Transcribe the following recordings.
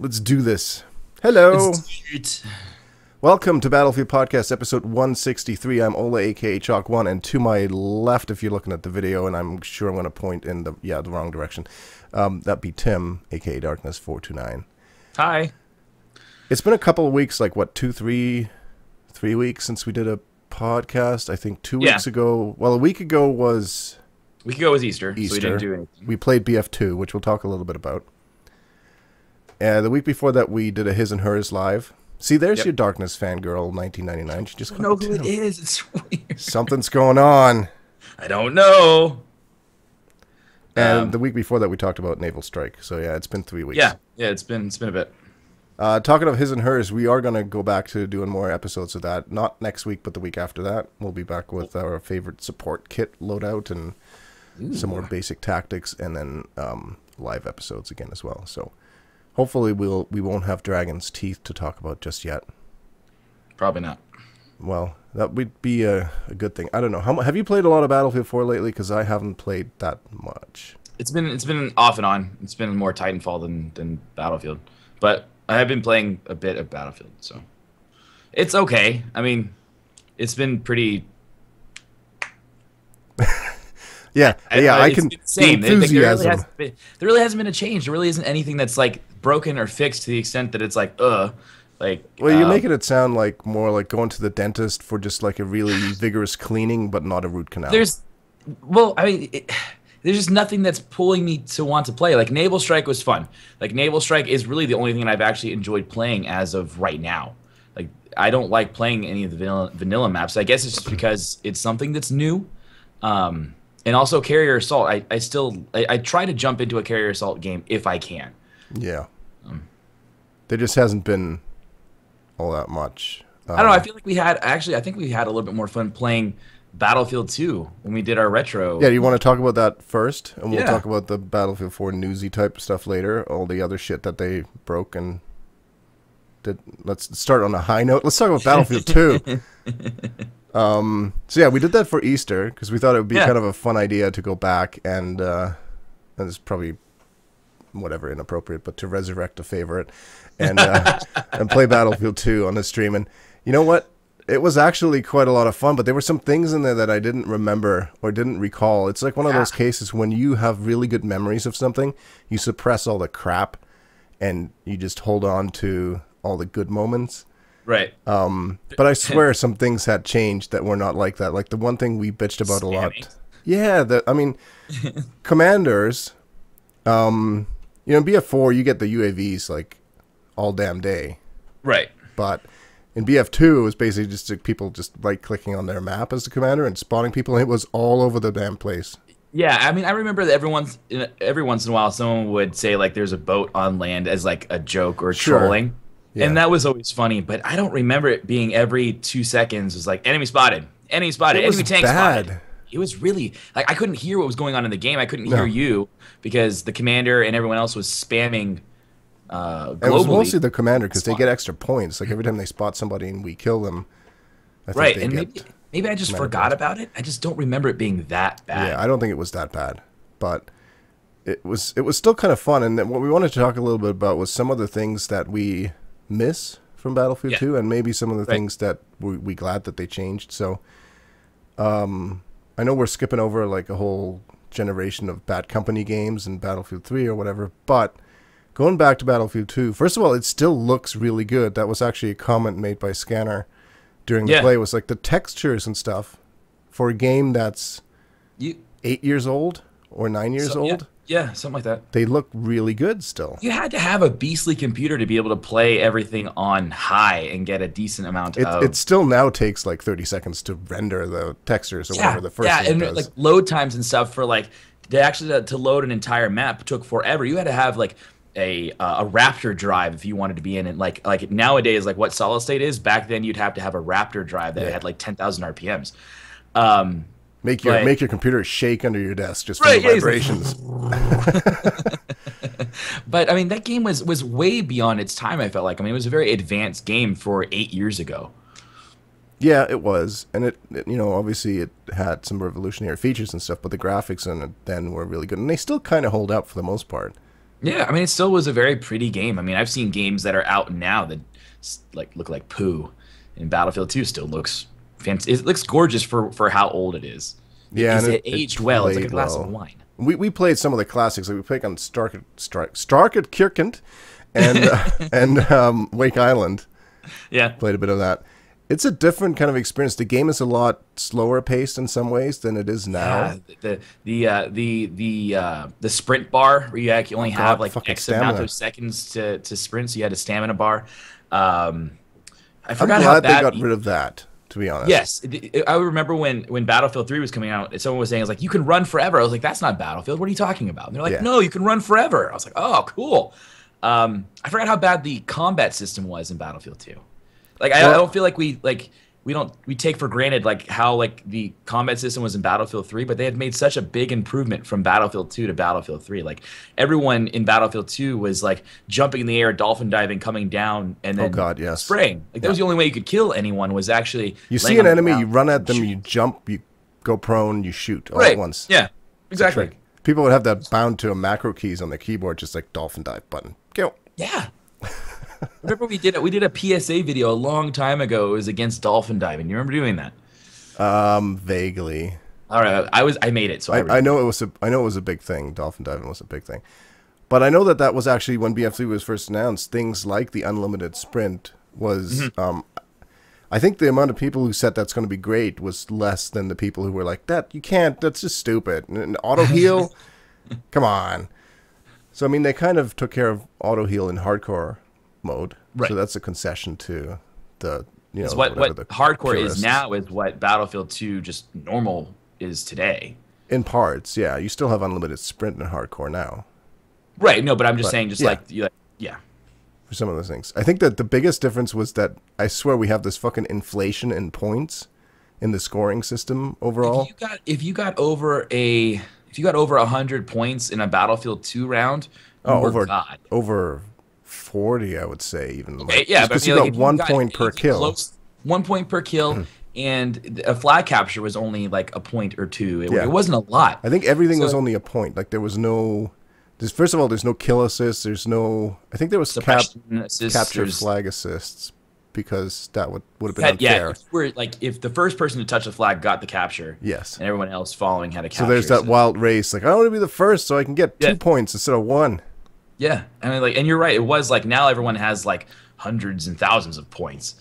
Let's do this. Hello. It's Welcome to Battlefield Podcast, episode 163. I'm Ola, aka Chalk1, and to my left, if you're looking at the video, and I'm sure I'm going to point in the wrong direction, that'd be Tim, aka Darkness429. Hi. It's been a couple of weeks, like, what, three weeks since we did a podcast? I think 2 weeks ago. Well, a week ago was... Easter, so we didn't do anything. We played BF2, which we'll talk a little bit about. And the week before that, we did a His and Hers live. See, there's your Darkness fangirl, 1999. She just I don't know who it is. It's weird. Something's going on. I don't know. And the week before that, we talked about Naval Strike. So yeah, it's been 3 weeks. Yeah, it's been a bit. Talking of His and Hers, we are going to go back to doing more episodes of that. Not next week, but the week after that. We'll be back with our favorite support kit loadout and some more basic tactics, and then live episodes again as well. So hopefully we won't have Dragon's Teeth to talk about just yet. Probably not. Well, that would be a good thing. I don't know. Have you played a lot of Battlefield 4 lately? Because I haven't played that much. It's been off and on. It's been more Titanfall than Battlefield. But I have been playing a bit of Battlefield, so it's okay. I mean, it's been pretty... Yeah, I can see enthusiasm. There really hasn't been a change. There really isn't anything that's like broken or fixed to the extent that it's like, Well, you're making it sound like more like going to the dentist for just like a really vigorous cleaning, but not a root canal. There's just nothing that's pulling me to want to play. Like Naval Strike was fun. Like Naval Strike is really the only thing that I've actually enjoyed playing as of right now. Like I don't like playing any of the vanilla maps. I guess it's just because it's something that's new. And also Carrier Assault. I try to jump into a Carrier Assault game if I can. Yeah. There just hasn't been all that much. I don't know. I feel like I think we had a little bit more fun playing Battlefield 2 when we did our retro. Yeah, you want to talk about that first? And we'll talk about the Battlefield 4 newsy type stuff later. All the other shit that they broke and did. Let's start on a high note. Let's talk about Battlefield 2. So yeah, we did that for Easter because we thought it would be kind of a fun idea to go back and it's probably whatever inappropriate, but to resurrect a favorite and and play Battlefield 2 on the stream. And you know what? It was actually quite a lot of fun, but there were some things in there that I didn't remember or didn't recall. It's like one of those cases when you have really good memories of something, you suppress all the crap and you just hold on to all the good moments. Right. But I swear some things had changed that were not like that. Like the one thing we bitched about a lot. Yeah, I mean, commanders, you know, in BF4, you get the UAVs like all damn day. Right. But in BF2, it was basically just people just right-clicking on their map as the commander and spawning people, and it was all over the damn place. Yeah, I mean, I remember that every once in a while, someone would say like, "There's a boat on land" as like a joke or trolling. Yeah. And that was always funny, but I don't remember it being every 2 seconds. It was like, enemy spotted, enemy tank spotted. It was really, like, I couldn't hear what was going on in the game. I couldn't hear you because the commander and everyone else was spamming globally. It was mostly the commander because they get extra points. Like every time they spot somebody and we kill them, I think they get maybe I just forgot about it. I just don't remember it being that bad. Yeah, I don't think it was that bad, but it was still kind of fun. And what we wanted to talk a little bit about was some of the things that we miss from Battlefield 2 and maybe some of the things that we glad that they changed. So I know we're skipping over like a whole generation of Bad Company games and Battlefield 3 or whatever, but going back to Battlefield 2, first of all, it still looks really good. That was actually a comment made by Scanner during the play. It was like the textures and stuff for a game that's 8 years old or 9 years old. Yeah, something like that. They look really good still. You had to have a beastly computer to be able to play everything on high and get a decent amount of... It still now takes like 30 seconds to render the textures or whatever the first thing does. Like load times and stuff for like... to load an entire map took forever. You had to have like a Raptor drive if you wanted to be in it. Like nowadays, like what solid state is, back then you'd have to have a Raptor drive that had like 10,000 RPMs. Make your computer shake under your desk just from the vibrations. But I mean, that game was way beyond its time. I felt like. I mean, it was a very advanced game for 8 years ago. Yeah, it was, and it you know, obviously it had some revolutionary features and stuff, but the graphics in it then were really good, and they still kind of hold up for the most part. Yeah, I mean, it still was a very pretty game. I mean, I've seen games that are out now that like look like poo, and Battlefield 2 still looks fantastic. It looks gorgeous for how old it is. Yeah, and It it aged well. It's like a played glass of well. wine. We played some of the classics. Like we played on Starked Kirkent and Wake Island. Yeah. Played a bit of that. It's a different kind of experience. The game is a lot slower paced in some ways than it is now. The sprint bar where you actually only have like fucking X amount stamina. of seconds to sprint, so you had a stamina bar. I I'm forgot how glad they bad got rid of that, to be honest. Yes, I remember when Battlefield 3 was coming out, someone was saying, "It's like you can run forever." I was like, "That's not Battlefield. What are you talking about?" And they're like, Yeah. "No, you can run forever." I was like, "Oh, cool." I forgot how bad the combat system was in Battlefield 2. Like, I don't feel like we take for granted like how like the combat system was in Battlefield 3, but they had made such a big improvement from Battlefield 2 to Battlefield 3. Like everyone in Battlefield 2 was like jumping in the air, dolphin diving, coming down, and then Yes. spraying. Like that was the only way you could kill anyone, was actually You laying see an on the enemy, ground you run at them, and you shoot. jump, you go prone, you shoot all Right. at once. Yeah, It's a exactly. trick. People would have that bound to a macro keys on the keyboard, just like dolphin dive button. Go. Yeah. Remember we did a PSA video a long time ago. It was against dolphin diving. You remember doing that? Vaguely. All right, I made it. So I know it was a big thing. Dolphin diving was a big thing. But I know that was actually when BF2 was first announced. Things like the unlimited sprint was. I think the amount of people who said that's going to be great was less than the people who were like, "That you can't. That's just stupid." And auto heal, come on. So I mean, they kind of took care of auto heal in hardcore mode. Right. So that's a concession to the what the hardcore purists. is now is what Battlefield 2 just normal is today. In parts, yeah. You still have unlimited sprint in hardcore now. Right. No, but I'm just saying, yeah. yeah. For some of those things. I think that the biggest difference was that I swear we have this fucking inflation in points in the scoring system overall. If you got over 100 points in a Battlefield 2 round, you were over God. over 40, I would say even. Okay, yeah, because but I you mean, got 1 point per kill. 1 point per kill, and a flag capture was only like a point or two. It wasn't a lot. I think everything was only a point. Like there was no. First of all, there's no kill assists. There's no. I think there was capture flag assists because that would have been unfair. Yeah, if the first person to touch the flag got the capture, yes, and everyone else following had a capture. So there's that wild race. Like I want to be the first, so I can get 2 points instead of 1. Yeah, I mean, and you're right. It was like now everyone has like hundreds and thousands of points,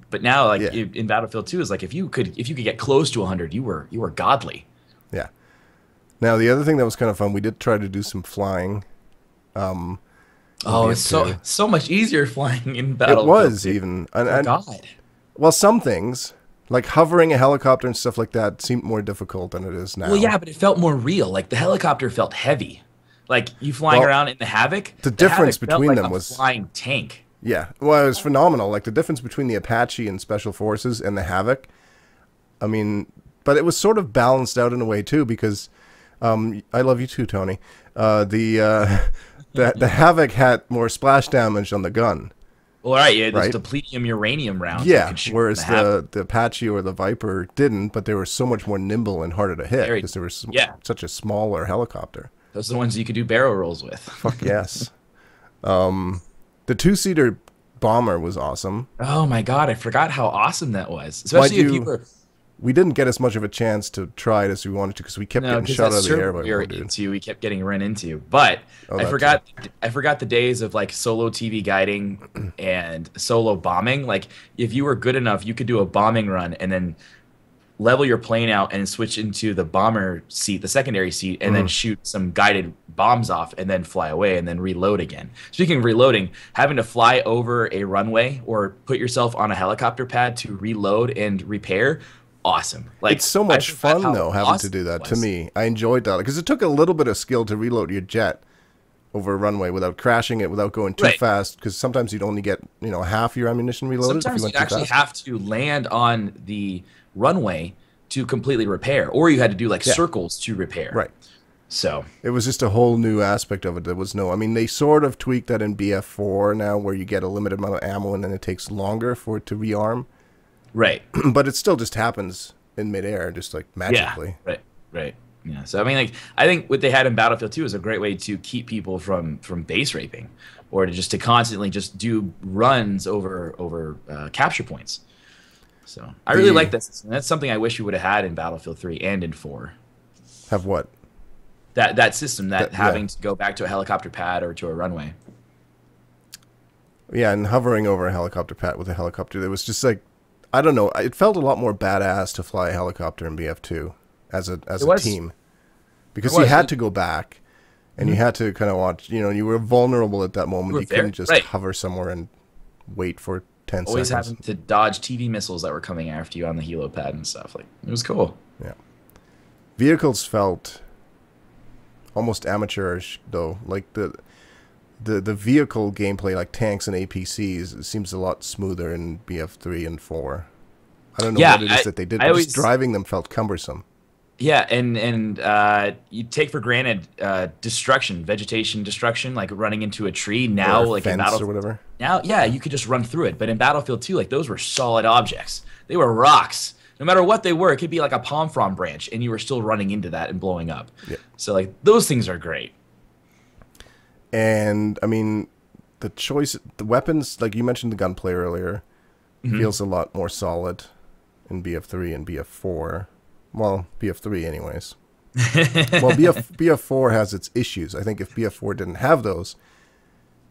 but now in Battlefield 2 is like if you could get close to 100, you were godly. Yeah. Now the other thing that was kind of fun, we did try to do some flying. It's so much easier flying in Battlefield. It was even. God. Well, some things like hovering a helicopter and stuff like that seemed more difficult than it is now. Well, yeah, but it felt more real. Like the helicopter felt heavy. Like you flying around in the Havoc. The difference Havoc felt between like them a was flying tank. Yeah, well, it was phenomenal. Like the difference between the Apache and Special Forces and the Havoc. I mean, but it was sort of balanced out in a way too because I love you too, Tony. The Havoc had more splash damage on the gun. Well, right, yeah, there's plutonium uranium rounds. Yeah, whereas the Apache or the Viper didn't, but they were so much more nimble and harder to hit because they were such a smaller helicopter. Those are the ones you could do barrel rolls with. Fuck yes. The 2-seater bomber was awesome. Oh my god, I forgot how awesome that was. Especially if you were. We didn't get as much of a chance to try it as we wanted to because we kept getting shot out of the air by one dude. We kept getting run into. But I forgot the days of like solo TV guiding and solo bombing. Like if you were good enough, you could do a bombing run and then level your plane out and switch into the bomber seat, the secondary seat, and then shoot some guided bombs off and then fly away and then reload again. Speaking of reloading, having to fly over a runway or put yourself on a helicopter pad to reload and repair, awesome. Like it's so much fun though having to do that. To me, I enjoyed that because it took a little bit of skill to reload your jet over a runway without crashing it, without going too fast, because sometimes you'd only get half your ammunition reloaded. Sometimes if you you'd actually have to land on the runway to completely repair, or you had to do like circles to repair. Right. So it was just a whole new aspect of it. There was no, I mean, they sort of tweaked that in BF4 now, where you get a limited amount of ammo and then it takes longer for it to rearm. Right. But it still just happens in midair, just like magically. Yeah. Right. Yeah. So I mean, like, I think what they had in Battlefield 2 is a great way to keep people from base raping, or to constantly just do runs over capture points. So I really like that system. That's something I wish we would have had in Battlefield 3 and in 4. Have what? That system, that having to go back to a helicopter pad or to a runway. Yeah, and hovering over a helicopter pad with a helicopter, it was just like, I don't know. It felt a lot more badass to fly a helicopter in BF2 as a team, because you had to go back, and you had to kind of watch. You know, you were vulnerable at that moment. You couldn't just hover somewhere and wait for 10 Always seconds. having to dodge TV missiles that were coming after you on the helo pad and stuff. Like, it was cool. Yeah, vehicles felt almost amateurish though. Like the vehicle gameplay, like tanks and APCs, it seems a lot smoother in BF3 and 4. I don't know what it is that they did, but just driving them felt cumbersome. Yeah, and you take for granted vegetation destruction, like running into a tree. Now, like in Battlefield, or whatever. Now, yeah, you could just run through it. But in Battlefield 2, like, those were solid objects. They were rocks. No matter what they were, it could be like a palm frond branch, and you were still running into that and blowing up. Yeah. So, like, those things are great. And I mean, the weapons, like you mentioned, the gunplay earlier, feels a lot more solid in BF3 and BF4. Well, BF3 anyways. Well, BF4 has its issues. I think if BF4 didn't have those,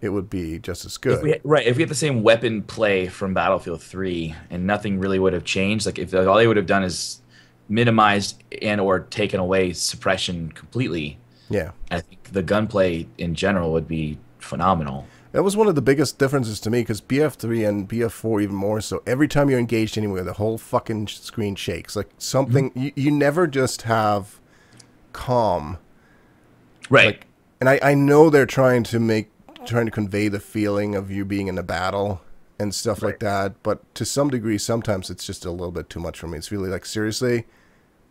it would be just as good. If we had the same weapon play from Battlefield 3 and nothing really would have changed, like if all they would have done is minimized and or taken away suppression completely, yeah, I think the gunplay in general would be phenomenal. That was one of the biggest differences to me, because BF3 and BF4 even more so, every time you're engaged anywhere, the whole fucking screen shakes. Like something, you never just have calm. Right. Like, and I know they're trying to convey the feeling of you being in a battle and stuff like that, but to some degree, sometimes it's just a little bit too much for me. It's really like, seriously?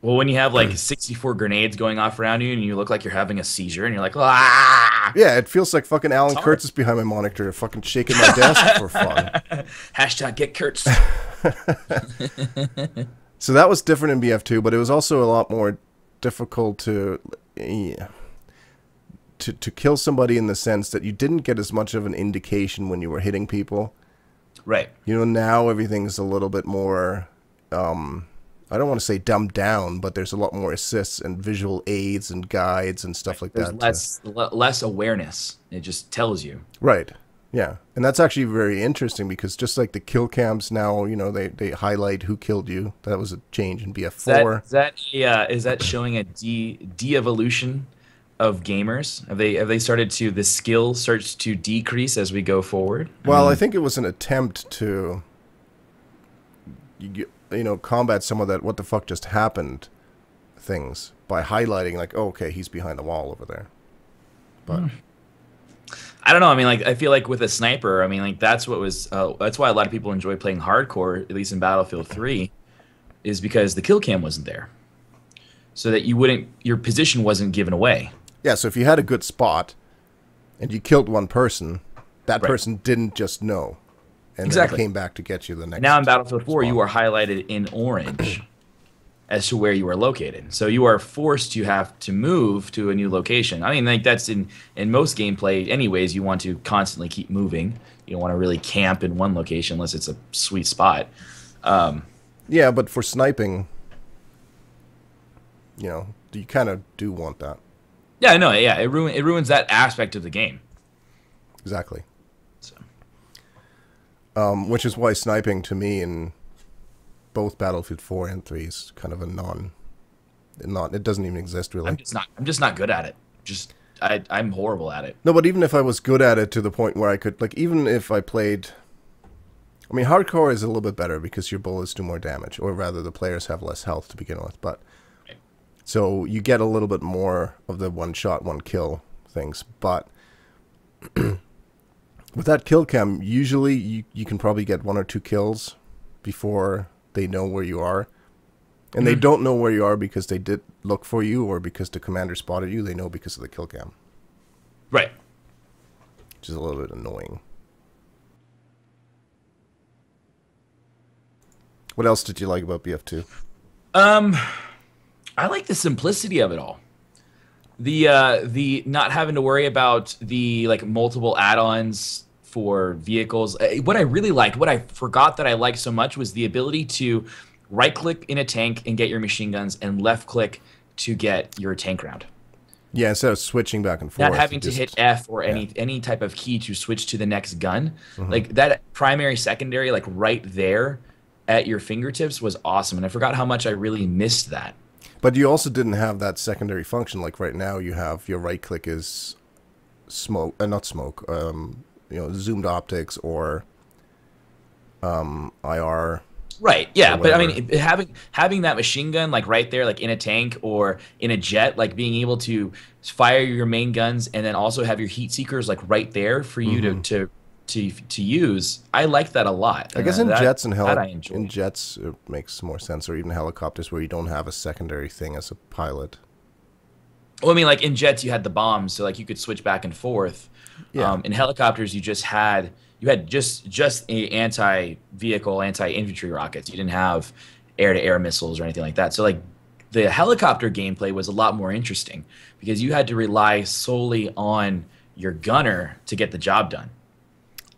Well, when you have like 64 grenades going off around you and you look like you're having a seizure and you're like, ah! Yeah, it feels like fucking Alan Kurtz is behind my monitor, fucking shaking my desk for fun. Hashtag get Kurtz. So that was different in BF2, but it was also a lot more difficult to kill somebody, in the sense that you didn't get as much of an indication when you were hitting people. Right. You know, now everything's a little bit more... I don't want to say dumbed down, but there's a lot more assists and visual aids and guides and stuff like that. There's less awareness. It just tells you. Right. Yeah. And that's actually very interesting, because just like the kill cams now, you know, they highlight who killed you. That was a change in BF4. Is that showing a de-evolution of gamers? Have they started to, the skill starts to decrease as we go forward? Well, I think it was an attempt to combat some of that what the fuck just happened things by highlighting, like, oh, okay, he's behind the wall over there. But I don't know. I mean, like, I feel like with a sniper, I mean, like, that's why a lot of people enjoy playing hardcore, at least in Battlefield 3, is because the kill cam wasn't there, so that your position wasn't given away. Yeah, so if you had a good spot and you killed one person, that person didn't just know. And then came back to get you the next. Now in Battlefield 4, you are highlighted in orange as to where you are located. So you are forced to have to move to a new location. I mean, like, that's in most gameplay anyways. You want to constantly keep moving. You don't want to really camp in one location unless it's a sweet spot. Yeah, but for sniping, you kind of do want that. Yeah, no, yeah, it ruins that aspect of the game. Exactly. Which is why sniping, to me, in both Battlefield 4 and 3 is kind of it doesn't even exist, really. I'm just not good at it. I'm horrible at it. No, but even if I was good at it to the point where I could, like, even if I played... I mean, hardcore is a little bit better because your bullets do more damage, or rather the players have less health to begin with, but... So you get a little bit more of the one-shot, one-kill things, but... With that kill cam, usually you can probably get 1 or 2 kills before they know where you are. And they don't know where you are because they did look for you or because the commander spotted you. They know because of the kill cam. Right. Which is a little bit annoying. What else did you like about BF2? I I like the simplicity of it all. The not having to worry about the like multiple add-ons for vehicles. What I really liked, what I forgot that I liked so much, was the ability to right click in a tank and get your machine guns, and left click to get your tank round. Yeah, instead of switching back and forth. Not having to hit F or any type of key to switch to the next gun. Like that primary, secondary, like right there at your fingertips was awesome. And I forgot how much I really missed that. But you also didn't have that secondary function. Like right now, you have your right click is smoke, not smoke. Zoomed optics or IR. Right. Yeah, but I mean, having that machine gun like right there, like in a tank or in a jet, like being able to fire your main guns and then also have your heat seekers like right there for you to use. I like that a lot. I guess in jets and in jets it makes more sense, or even helicopters where you don't have a secondary thing as a pilot. Well, I mean, like in jets you had the bombs, so like you could switch back and forth. Yeah. In helicopters you had just anti-vehicle, anti-infantry rockets. You didn't have air-to-air missiles or anything like that. So like the helicopter gameplay was a lot more interesting because you had to rely solely on your gunner to get the job done.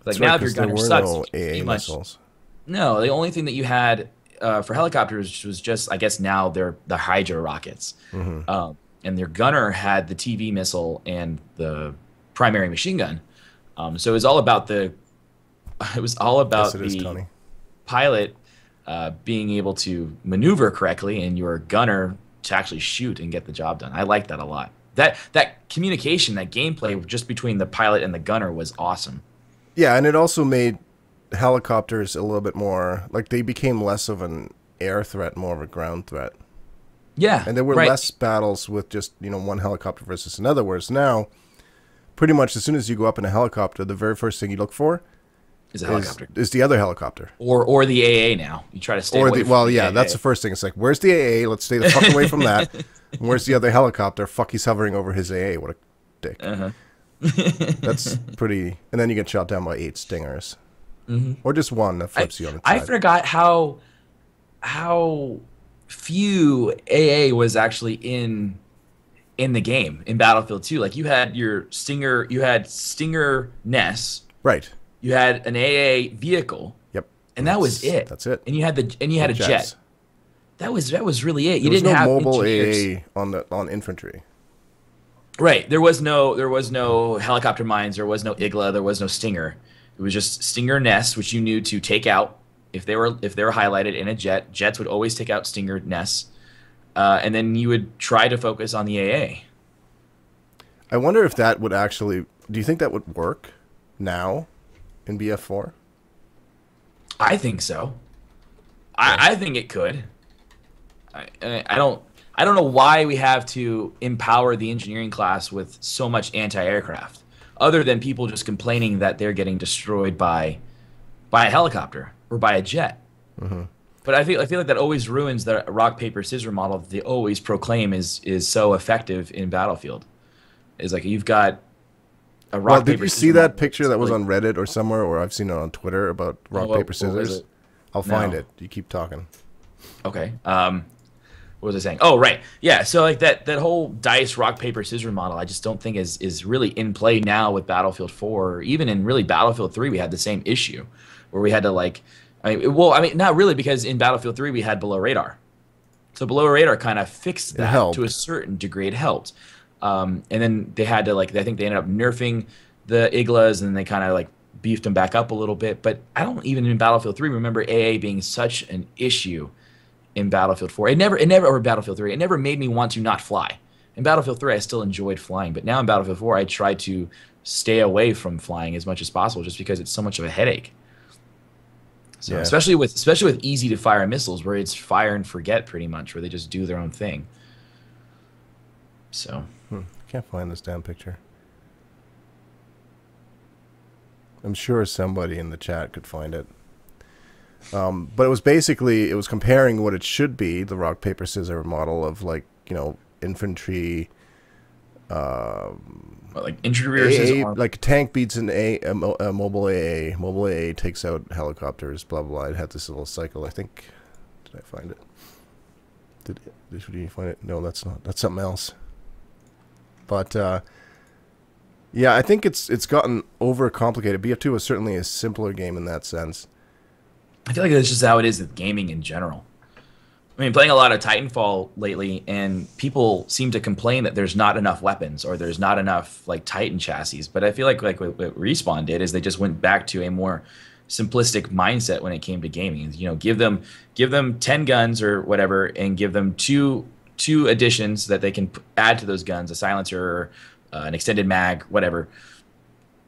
Like now, if your gunner sucks, no AA missiles. No, the only thing that you had for helicopters was just, I guess now they're the Hydra rockets, and their gunner had the TV missile and the primary machine gun. So it was all about the pilot being able to maneuver correctly and your gunner to actually shoot and get the job done. I like that a lot. That communication, that gameplay just between the pilot and the gunner was awesome. Yeah, and it also made helicopters a little bit more, like they became less of an air threat, more of a ground threat. Yeah, and there were less battles with just, one helicopter versus another, whereas now, pretty much as soon as you go up in a helicopter, the very first thing you look for is a helicopter. Is the other helicopter. Or the AA now. You try to stay away from the AA. That's the first thing. It's like, where's the AA? Let's stay the fuck away from that. And where's the other helicopter? Fuck, he's hovering over his AA. What a dick. That's pretty... And then you get shot down by 8 stingers. Or just one that flips you on the side. I forgot how few AA was actually in the game, in Battlefield 2. Like, you had your Stinger... You had Stinger Ness. Right. You had an AA vehicle. Yep. And that was it. That's it. And you had a jet. That was really it. You didn't have mobile AA on infantry. Right. There was no helicopter mines, there was no Igla, there was no Stinger. It was just Stinger nests, which you knew to take out if they were highlighted in a jet. Jets would always take out Stinger nests. And then you would try to focus on the AA. I wonder if that would actually... Do you think that would work now in BF4? I think so. I think it could. I don't know why we have to empower the engineering class with so much anti-aircraft, other than people just complaining that they're getting destroyed by a helicopter or by a jet. But I feel like that always ruins the rock paper scissors model that they always proclaim is so effective in Battlefield. Is like you've got a rock paper. Did you see that picture that was on Reddit or somewhere, or I've seen it on Twitter about rock paper scissors? I'll find it. You keep talking. Okay. What was I saying? Oh, right. Yeah, so like that whole dice rock paper scissors model, I just don't think is really in play now with Battlefield 4, or even in really Battlefield 3 we had the same issue where we had to not really, because in Battlefield 3 we had below radar. So below radar kind of fixed that to a certain degree. It helped. And then they had to I think they ended up nerfing the Iglas, and they kind of beefed them back up a little bit. But I don't even in Battlefield 3 remember AA being such an issue in Battlefield 4. It never or Battlefield 3. It never made me want to not fly. In Battlefield 3 I still enjoyed flying, but now in Battlefield 4 I try to stay away from flying as much as possible just because it's so much of a headache. So especially with easy to fire missiles where it's fire and forget pretty much, where they just do their own thing. So can't find this damn picture. I'm sure somebody in the chat could find it. But it was comparing what it should be, the rock paper scissors model of infantry, infantry versus like tank beats an a mobile AA. Mobile AA takes out helicopters. Blah blah. It had this little cycle. I think. Did I find it? Did you find it? No, that's not. That's something else. But yeah, I think it's gotten overcomplicated. BF2 was certainly a simpler game in that sense. I feel like that's just how it is with gaming in general. I mean, playing a lot of Titanfall lately, and people seem to complain that there's not enough weapons or there's not enough like Titan chassis. But I feel like what Respawn did is they just went back to a more simplistic mindset when it came to gaming. You know, give them 10 guns or whatever, and give them two additions that they can add to those guns, a silencer, or an extended mag, whatever.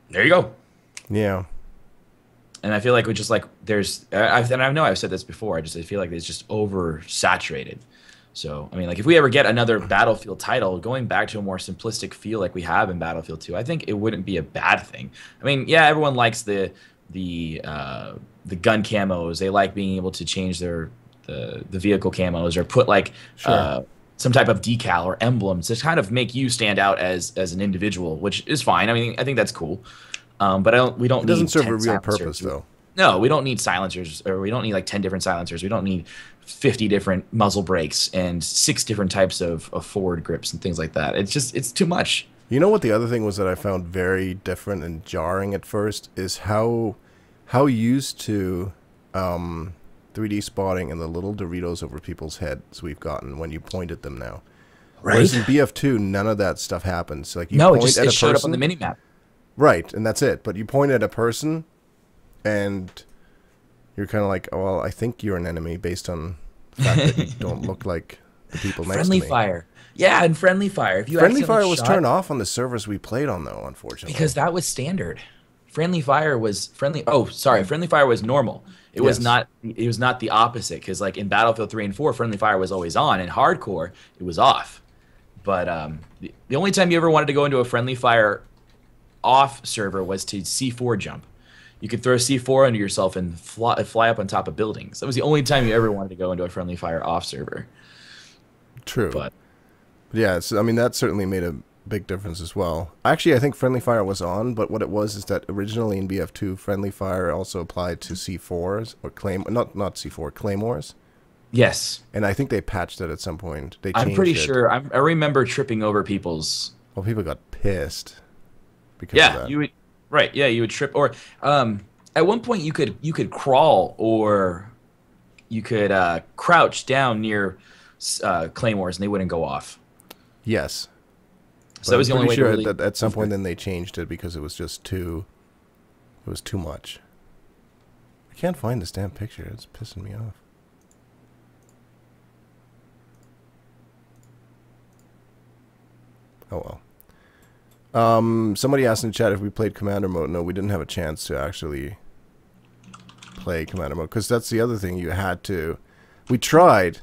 There you go. Yeah. And I feel like we just like I know I've said this before. I feel like it's just oversaturated. So I mean, like if we ever get another Battlefield title, going back to a more simplistic feel like we have in Battlefield 2, I think it wouldn't be a bad thing. I mean, yeah, everyone likes the gun camos. They like being able to change the vehicle camos or put like some type of decal or emblems to kind of make you stand out as an individual, which is fine. I mean, I think that's cool. But we don't. It doesn't serve a real purpose, though. No, we don't need silencers, or we don't need like 10 different silencers. We don't need 50 different muzzle brakes and 6 different types of forward grips and things like that. It's too much. You know what the other thing was that I found very different and jarring at first is how used to 3D spotting and the little Doritos over people's heads we've gotten when you point at them now. Right. Whereas in BF2, none of that stuff happens. Like you point at a person, it showed up on the minimap. Right, and that's it. But you point at a person, and you're kind of like, oh, well, I think you're an enemy based on the fact that you don't look like the people next to me. Friendly fire. Yeah, and friendly fire. If you friendly fire was turned off on the servers we played on, though, unfortunately. Because that was standard. Friendly fire was friendly. Oh, sorry. Friendly fire was normal. It was not. It was not the opposite. Because like in Battlefield 3 and 4, friendly fire was always on. In hardcore, it was off. But the only time you ever wanted to go into a friendly fire off server was to C4 jump. You could throw C4 under yourself and fly up on top of buildings. That was the only time you ever wanted to go into a friendly fire off server. True. But yeah, I mean, that certainly made a big difference as well. Actually, I think friendly fire was on, but what it was is that originally in BF2, friendly fire also applied to C4s or not C4 claymores. Yes. And I think they patched it at some point. I'm pretty sure. I remember tripping over people's. Well, people got pissed. Yeah, you would. Right. Yeah, you would trip, or at one point you could crawl, or you could crouch down near claymores, and they wouldn't go off. Yes. So that was the only way. Sure, that at some point then they changed it because it was just too. It was too much. I can't find this damn picture. It's pissing me off. Oh well. Somebody asked in the chat if we played Commander mode. No, we didn't have a chance to actually play Commander mode because that's the other thing you had to. We tried.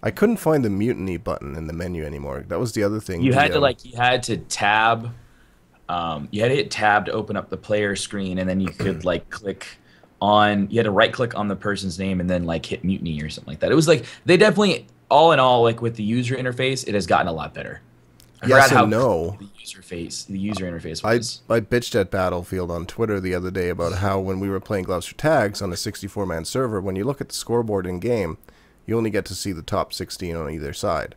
I couldn't find the mutiny button in the menu anymore. That was the other thing. You had to tab. You had to hit tab to open up the player screen, and then you could like click on. You had to right click on the person's name and then like hit mutiny or something like that. It was like they definitely, all in all, like with the user interface, it has gotten a lot better. Yes and no. The user interface was. I bitched at Battlefield on Twitter the other day about how when we were playing Gloves for Tags on a 64-man server, when you look at the scoreboard in game, you only get to see the top 16 on either side.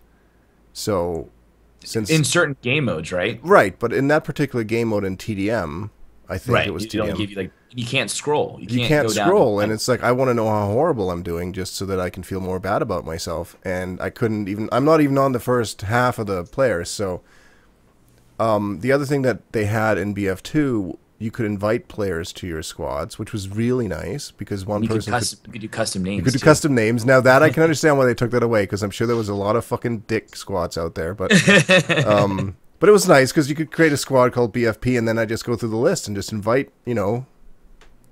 So, since in certain game modes, right? Right, but in that particular game mode in TDM, I think it was TDM. Don't give you, like, you can't scroll. You can't go scroll, and it's like I want to know how horrible I'm doing just so that I can feel more bad about myself. And I couldn't even. I'm not even on the first half of the players. So, the other thing that they had in BF2, you could invite players to your squads, which was really nice because one person could do custom names. You could do custom names. Now that I can understand why they took that away because I'm sure there was a lot of fucking dick squads out there, but. But it was nice because you could create a squad called BFP, and then I just go through the list and just invite, you know,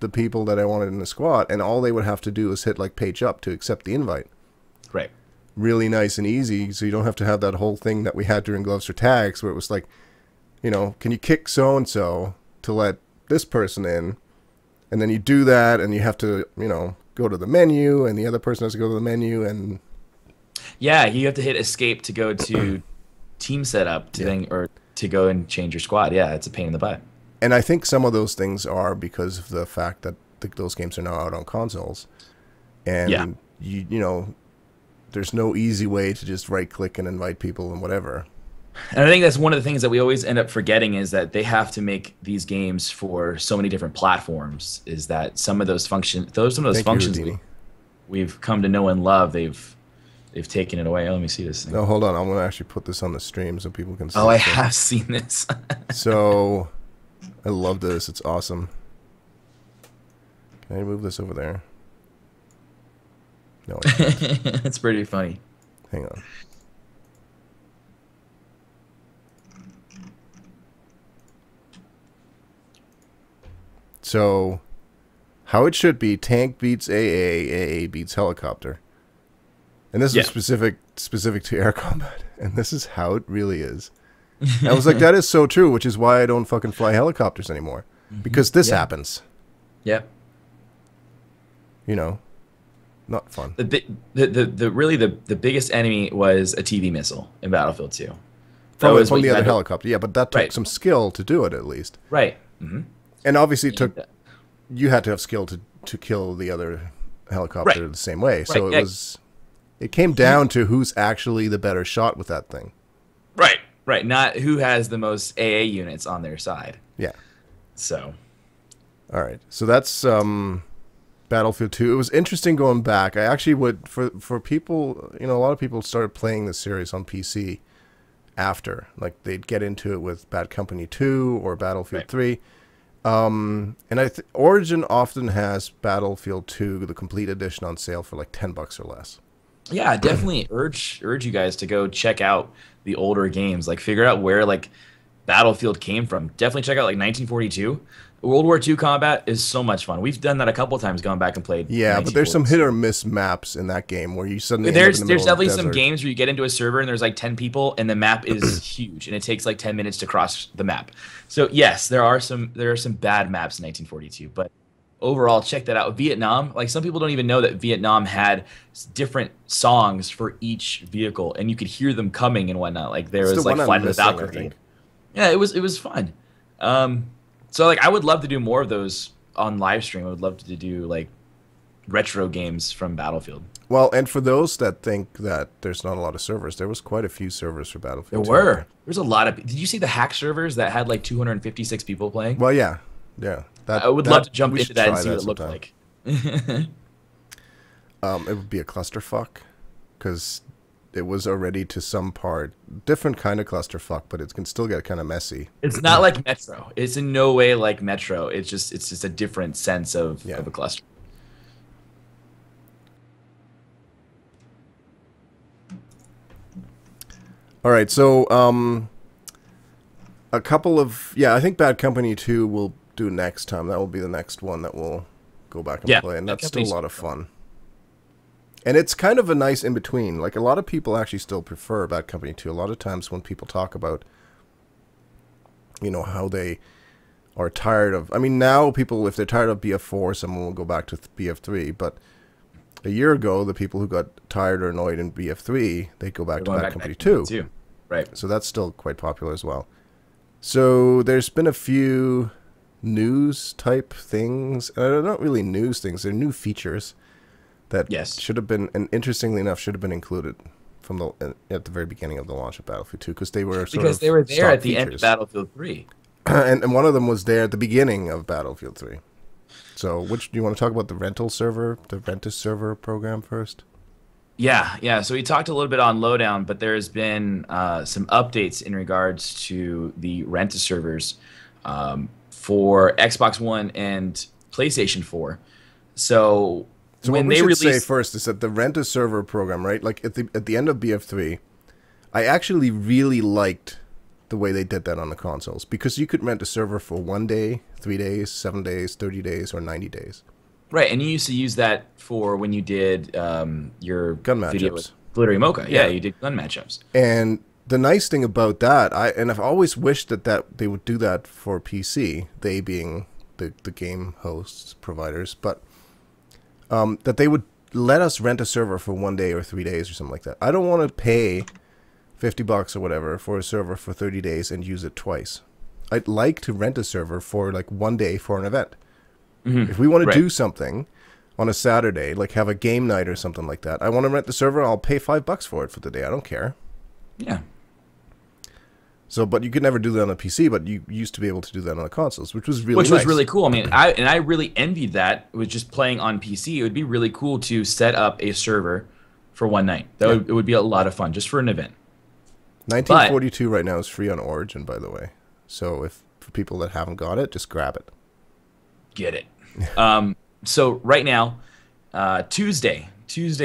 the people that I wanted in the squad, and all they would have to do is hit like page up to accept the invite. Right. Really nice and easy, so you don't have to have that whole thing that we had during Gloves for Tags, where it was like, you know, can you kick so and so to let this person in, and then you do that, and you have to, you know, go to the menu, and the other person has to go to the menu, and yeah, you have to hit escape to go to. Team setup to go and change your squad. Yeah, it's a pain in the butt. And I think some of those things are because of the fact that those games are now out on consoles, and you know, there's no easy way to just right click and invite people and whatever. And I think that's one of the things that we always end up forgetting is that they have to make these games for so many different platforms. Is that some of those functions we've come to know and love, they've taken it away. Oh, let me see this thing. No, hold on. I'm gonna actually put this on the stream so people can see. Oh, I have seen this. So, I love this. It's awesome. Can I move this over there? No, I can't. It's pretty funny. Hang on. So, how it should be: tank beats AA beats helicopter. And this is specific to air combat, and this is how it really is. I was like, that is so true, which is why I don't fucking fly helicopters anymore, because this happens. Yep. You know, not fun. The biggest enemy was a TV missile in Battlefield 2. From the other helicopter, yeah, but that took some skill to do it at least. Right. And obviously you had to have skill to kill the other helicopter the same way. So it came down to who's actually the better shot with that thing. Right. Not who has the most AA units on their side. Yeah. So. All right. So that's Battlefield 2. It was interesting going back. I actually would, for people, you know, a lot of people started playing this series on PC after. Like, they'd get into it with Bad Company 2 or Battlefield 3. And Origin often has Battlefield 2, the complete edition, on sale for like $10 or less. Yeah, I definitely urge you guys to go check out the older games. Like, figure out where like Battlefield came from. Definitely check out like 1942. World War II combat is so much fun. We've done that a couple times, going back and played. Yeah, but there's some hit or miss maps in that game where you suddenly there's definitely some games where you get into a server and there's like 10 people and the map is huge and it takes like 10 minutes to cross the map. So yes, there are some bad maps in 1942, but overall, check that out. Vietnam, like, some people don't even know that Vietnam had different songs for each vehicle, and you could hear them coming and whatnot. Like, there was like Flight of the Valkyrie. Yeah, it was fun. So like, I would love to do more of those on live stream. I would love to do like retro games from Battlefield. Well, and for those that think that there's not a lot of servers, there was quite a few servers for Battlefield. There's a lot of. Did you see the hack servers that had like 256 people playing? Well, yeah. I would love to jump into that and see what it looked like. It would be a clusterfuck, because it was already to some part different kind of clusterfuck, but it can still get kind of messy. It's not like Metro. It's in no way like Metro. It's just a different sense of a cluster. All right, so a couple of I think Bad Company 2 will do next time. That will be the next one that we'll go back and play, and that's still a lot of fun. And it's kind of a nice in-between. Like, a lot of people actually still prefer Bad Company 2. A lot of times when people talk about, you know, how they are tired of... I mean, now people, if they're tired of BF4, someone will go back to BF3. But a year ago, the people who got tired or annoyed in BF3, they'd go back to Bad Company 2. Right. So that's still quite popular as well. So there's been a few news-type things. They're not really news things. They're new features that should have been, and interestingly enough, should have been included from at the very beginning of the launch of Battlefield 2, because they were they were there at the end of Battlefield 3, and one of them was there at the beginning of Battlefield 3. So, do you want to talk about the rental server, the Rentus server program first? Yeah. So we talked a little bit on Lowdown, but there's been some updates in regards to the Rentus servers for Xbox One and PlayStation 4. So when what we should say first is that the Rentus server program, right? Like at the end of BF3, I actually really liked the way they did that on the consoles, because you could rent a server for 1 day, 3 days, 7 days, 30 days, or 90 days. Right, and you used to use that for when you did your gun video matchups with Glittery Mocha. Yeah, you did gun matchups. And the nice thing about that, I've always wished that they would do that for PC, they being the game hosts, providers, but that they would let us rent a server for 1 day or 3 days or something like that. I don't want to pay $50 or whatever for a server for 30 days and use it twice. I'd like to rent a server for like 1 day for an event. If we want to do something, on a Saturday, like have a game night or something like that. I want to rent the server. I'll pay $5 for it for the day. I don't care. Yeah. So, but you could never do that on a PC, but you used to be able to do that on the consoles, which was really Which nice. was really cool. I mean, I really envied that with just playing on PC. It would be really cool to set up a server for one night. It would be a lot of fun just for an event. 1942 right now is free on Origin, by the way. So if for people that haven't got it, just grab it. Get it. So right now, Tuesday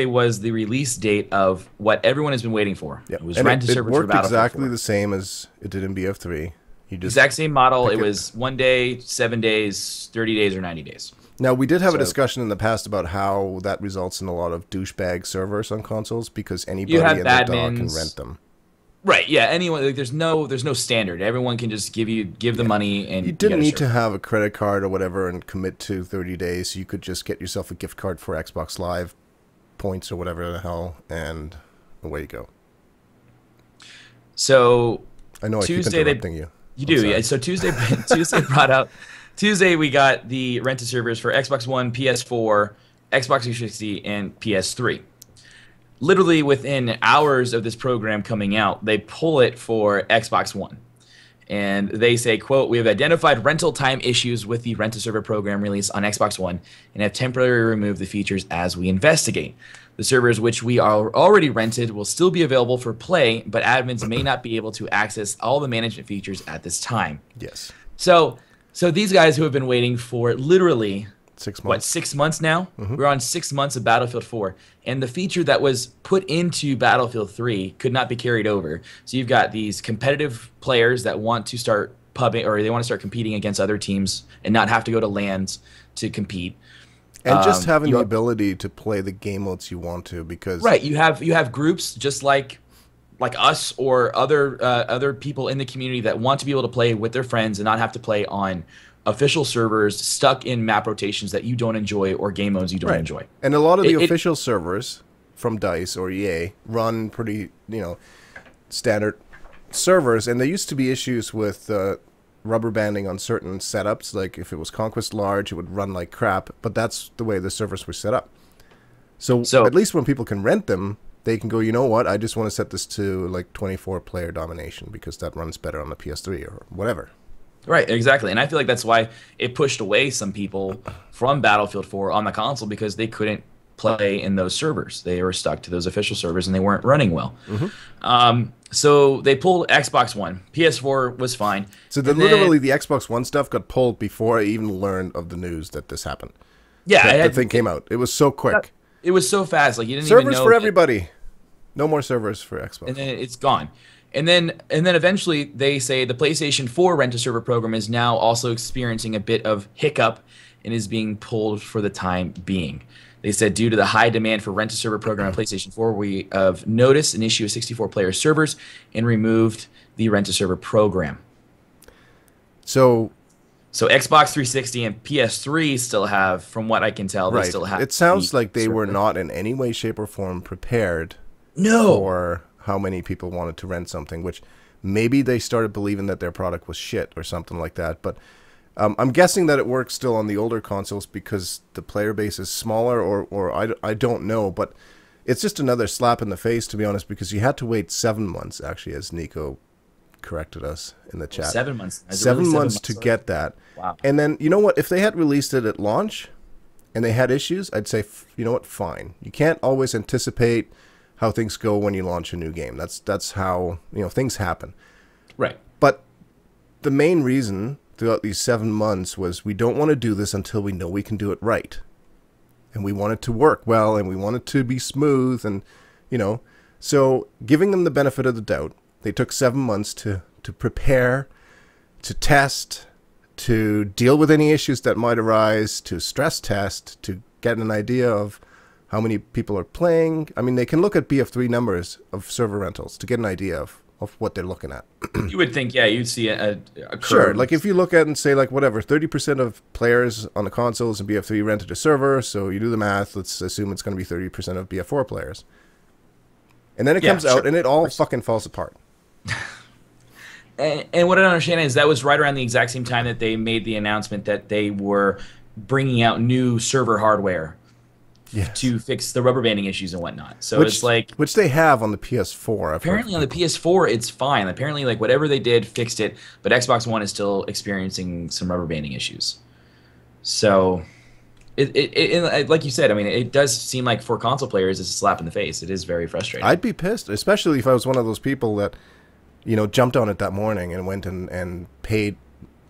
was the release date of what everyone has been waiting for. Yep. It was and rent to server for Battlefield. It worked exactly 4. the same as it did in BF3. Exact same model. It was 1 day, 7 days, 30 days, or 90 days. Now, we did have a discussion in the past about how that results in a lot of douchebag servers on consoles because anybody in the dark can rent them. Right, yeah. Anyone, like, there's no standard. Everyone can just give the money, and you didn't need to have a credit card or whatever and commit to 30 days. You could just get yourself a gift card for Xbox Live points or whatever the hell, and away you go. So I know Tuesday, I keep interrupting you. You do, yeah. So Tuesday brought out. Tuesday we got the rented servers for Xbox One, PS4, Xbox 360, and PS3. Literally within hours of this program coming out, they pull it for Xbox One. And they say, quote, "We have identified rental time issues with the rent-a-server program release on Xbox One and have temporarily removed the features as we investigate. The servers which we are already rented will still be available for play, but admins may not be able to access all the management features at this time." Yes. So these guys who have been waiting for literally 6 months. What, 6 months now? Mm-hmm. We're on 6 months of Battlefield 4. And the feature that was put into Battlefield 3 could not be carried over. So you've got these competitive players that want to start pubbing, or they want to start competing against other teams and not have to go to LANs to compete. And just having the ability to play the game modes you want to, because right, you have groups just like us or other people in the community that want to be able to play with their friends and not have to play on official servers stuck in map rotations that you don't enjoy or game modes you don't enjoy. And a lot of the official servers from DICE or EA run pretty, standard servers, and there used to be issues with rubber banding on certain setups. Like if it was Conquest Large, it would run like crap, but that's the way the servers were set up. So at least when people can rent them, they can go, you know what, I just want to set this to like 24 player domination because that runs better on the PS3 or whatever. Right, exactly. And I feel like that's why it pushed away some people from Battlefield 4 on the console, because they couldn't play in those servers. They were stuck to those official servers and they weren't running well. Mm-hmm. So they pulled Xbox One. PS4 was fine. So literally the Xbox One stuff got pulled before I even learned of the news that this happened. Yeah. The thing came out. It was so quick. It was so fast. Like you didn't servers even know for everybody. No more servers for Xbox. And then it's gone. And then eventually they say the PlayStation 4 rent-a-server program is now also experiencing a bit of hiccup and is being pulled for the time being. They said due to the high demand for rent-a-server program on PlayStation 4, we have noticed an issue with 64-player servers and removed the rent-a-server program. So Xbox 360 and PS3 still have, from what I can tell, they still have. It sounds like they were not in any way, shape, or form prepared for how many people wanted to rent something, which maybe they started believing that their product was shit or something like that. But I'm guessing that it works still on the older consoles because the player base is smaller, or I don't know. But it's just another slap in the face, to be honest, because you had to wait 7 months, actually, as Nico corrected us in the chat. 7 months. 7 months to get that. Wow. And then, you know what? If they had released it at launch and they had issues, I'd say, you know what? Fine. You can't always anticipate how things go when you launch a new game. That's how, things happen. Right. But the main reason throughout these 7 months was we don't want to do this until we know we can do it right. And we want it to work well, and we want it to be smooth, and, So giving them the benefit of the doubt, they took 7 months to prepare, to test, to deal with any issues that might arise, to stress test, to get an idea of how many people are playing. I mean, they can look at BF3 numbers of server rentals to get an idea of what they're looking at. You would think, you'd see a curve. Sure, like if you look at and say, like, whatever, 30% of players on the consoles in BF3 rented a server, so you do the math, let's assume it's going to be 30% of BF4 players. And then it comes out, and it all fucking falls apart. And what I don't understand is that was right around the exact same time that they made the announcement that they were bringing out new server hardware Yes. to fix the rubber banding issues and whatnot. So Which, it's like which they have on the PS4. apparently on the PS4 it's fine. Apparently like whatever they did fixed it, but Xbox One is still experiencing some rubber banding issues. So like you said, I mean, it does seem like for console players it's a slap in the face. It is very frustrating. I'd be pissed, especially if I was one of those people that, jumped on it that morning and went and paid,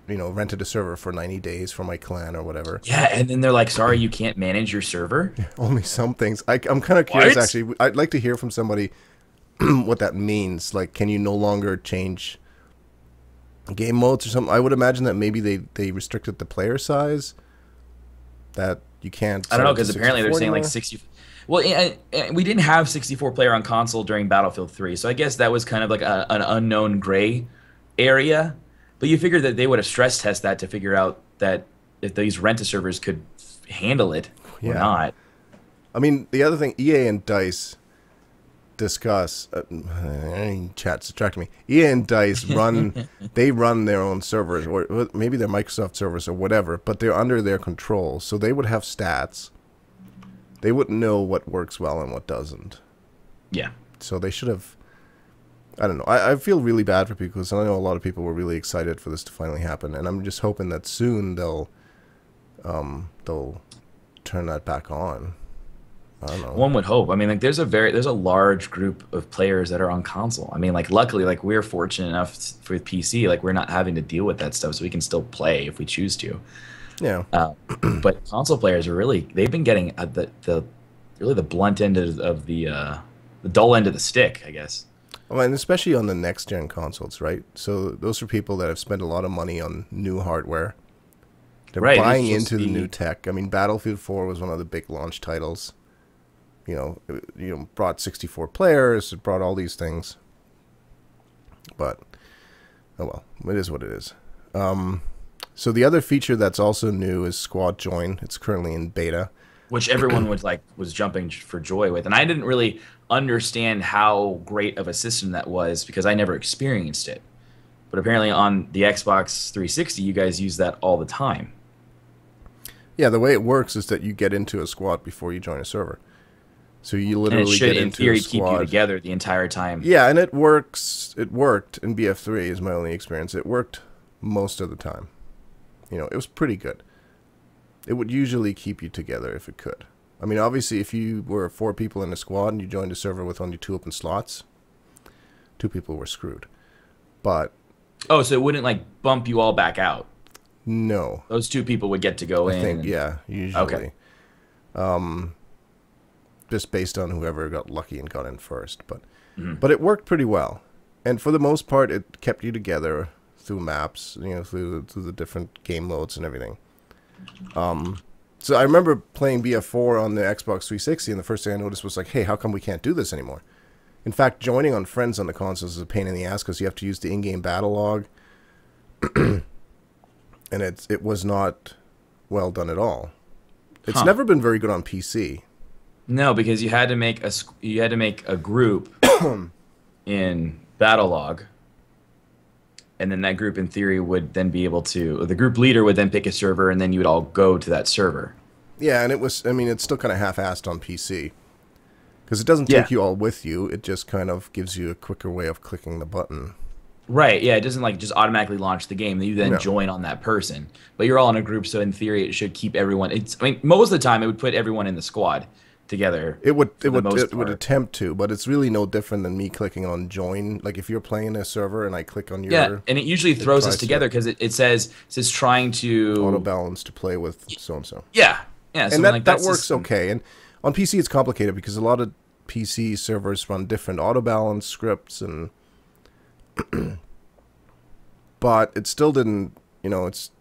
rented a server for 90 days for my clan or whatever. Yeah, and then they're like, sorry, you can't manage your server? Only some things. I'm kind of curious, actually. I'd like to hear from somebody what that means. Like, can you no longer change game modes or something? I would imagine that maybe they restricted the player size, that you can't. I don't know, because apparently they're saying like 60. Well, and we didn't have 64 player on console during Battlefield 3, so I guess that was kind of like an unknown gray area. But you figured that they would have stress test that to figure out that if these rent-a-servers could handle it or not. I mean, the other thing, EA and DICE discuss. Chat's distracting me. EA and DICE they run their own servers, or maybe they're Microsoft servers or whatever, but they're under their control, so they would have stats. They wouldn't know what works well and what doesn't. Yeah. So they should have. I don't know. I feel really bad for people because I know a lot of people were really excited for this to finally happen, and I'm just hoping that soon they'll turn that back on. I don't know. One would hope. I mean, like there's a large group of players that are on console. I mean, like luckily, like we're fortunate enough for PC, like we're not having to deal with that stuff, so we can still play if we choose to. Yeah. But console players are they've been getting the blunt end of the dull end of the stick, I guess. Well, and especially on the next gen consoles, right? So those are people that have spent a lot of money on new hardware. They're buying into the new tech. I mean, Battlefield 4 was one of the big launch titles. It brought 64 players, it brought all these things. But oh well, it is what it is. So the other feature that's also new is Squad Join. It's currently in beta, which everyone was jumping for joy with, and I didn't really understand how great of a system that was because I never experienced it. But apparently on the Xbox 360, you guys use that all the time. Yeah, the way it works is that you get into a squad before you join a server. So you literally get into a squad. And it should, in theory, keep you together the entire time. Yeah, and it works. It worked in BF3 is my only experience. It worked most of the time. It was pretty good. It would usually keep you together if it could. I mean, obviously, if you were 4 people in a squad and you joined a server with only 2 open slots, 2 people were screwed. But oh, so it wouldn't like bump you all back out? No. Those 2 people would get to go in. I think, yeah, usually. Okay. Just based on whoever got lucky and got in first, but it worked pretty well, and for the most part, it kept you together through maps, through the different game modes and everything. So I remember playing BF4 on the Xbox 360, and the first thing I noticed was like, hey, how come we can't do this anymore? In fact, joining on friends on the consoles is a pain in the ass because you have to use the in-game battle log, and it was not well done at all. It's never been very good on PC. No, because you had to make a group in Battlelog, and then that group, in theory, would then be able to. The group leader would then pick a server, and then you would all go to that server. Yeah, and it was. I mean, it's still kind of half-assed on PC because it doesn't take you all with you. It just kind of gives you a quicker way of clicking the button. Right. Yeah. It doesn't like just automatically launch the game. You then join on that person, but you're all in a group, so in theory, it should keep everyone. I mean, most of the time, it would put everyone in the squad together. It would attempt to, but it's really no different than me clicking on join. Like if you're playing a server and I click on your and it usually throws us together because it says trying to auto balance to play with so and so. Yeah, and that works okay. And on PC it's complicated because a lot of PC servers run different auto balance scripts and but it still didn't. It's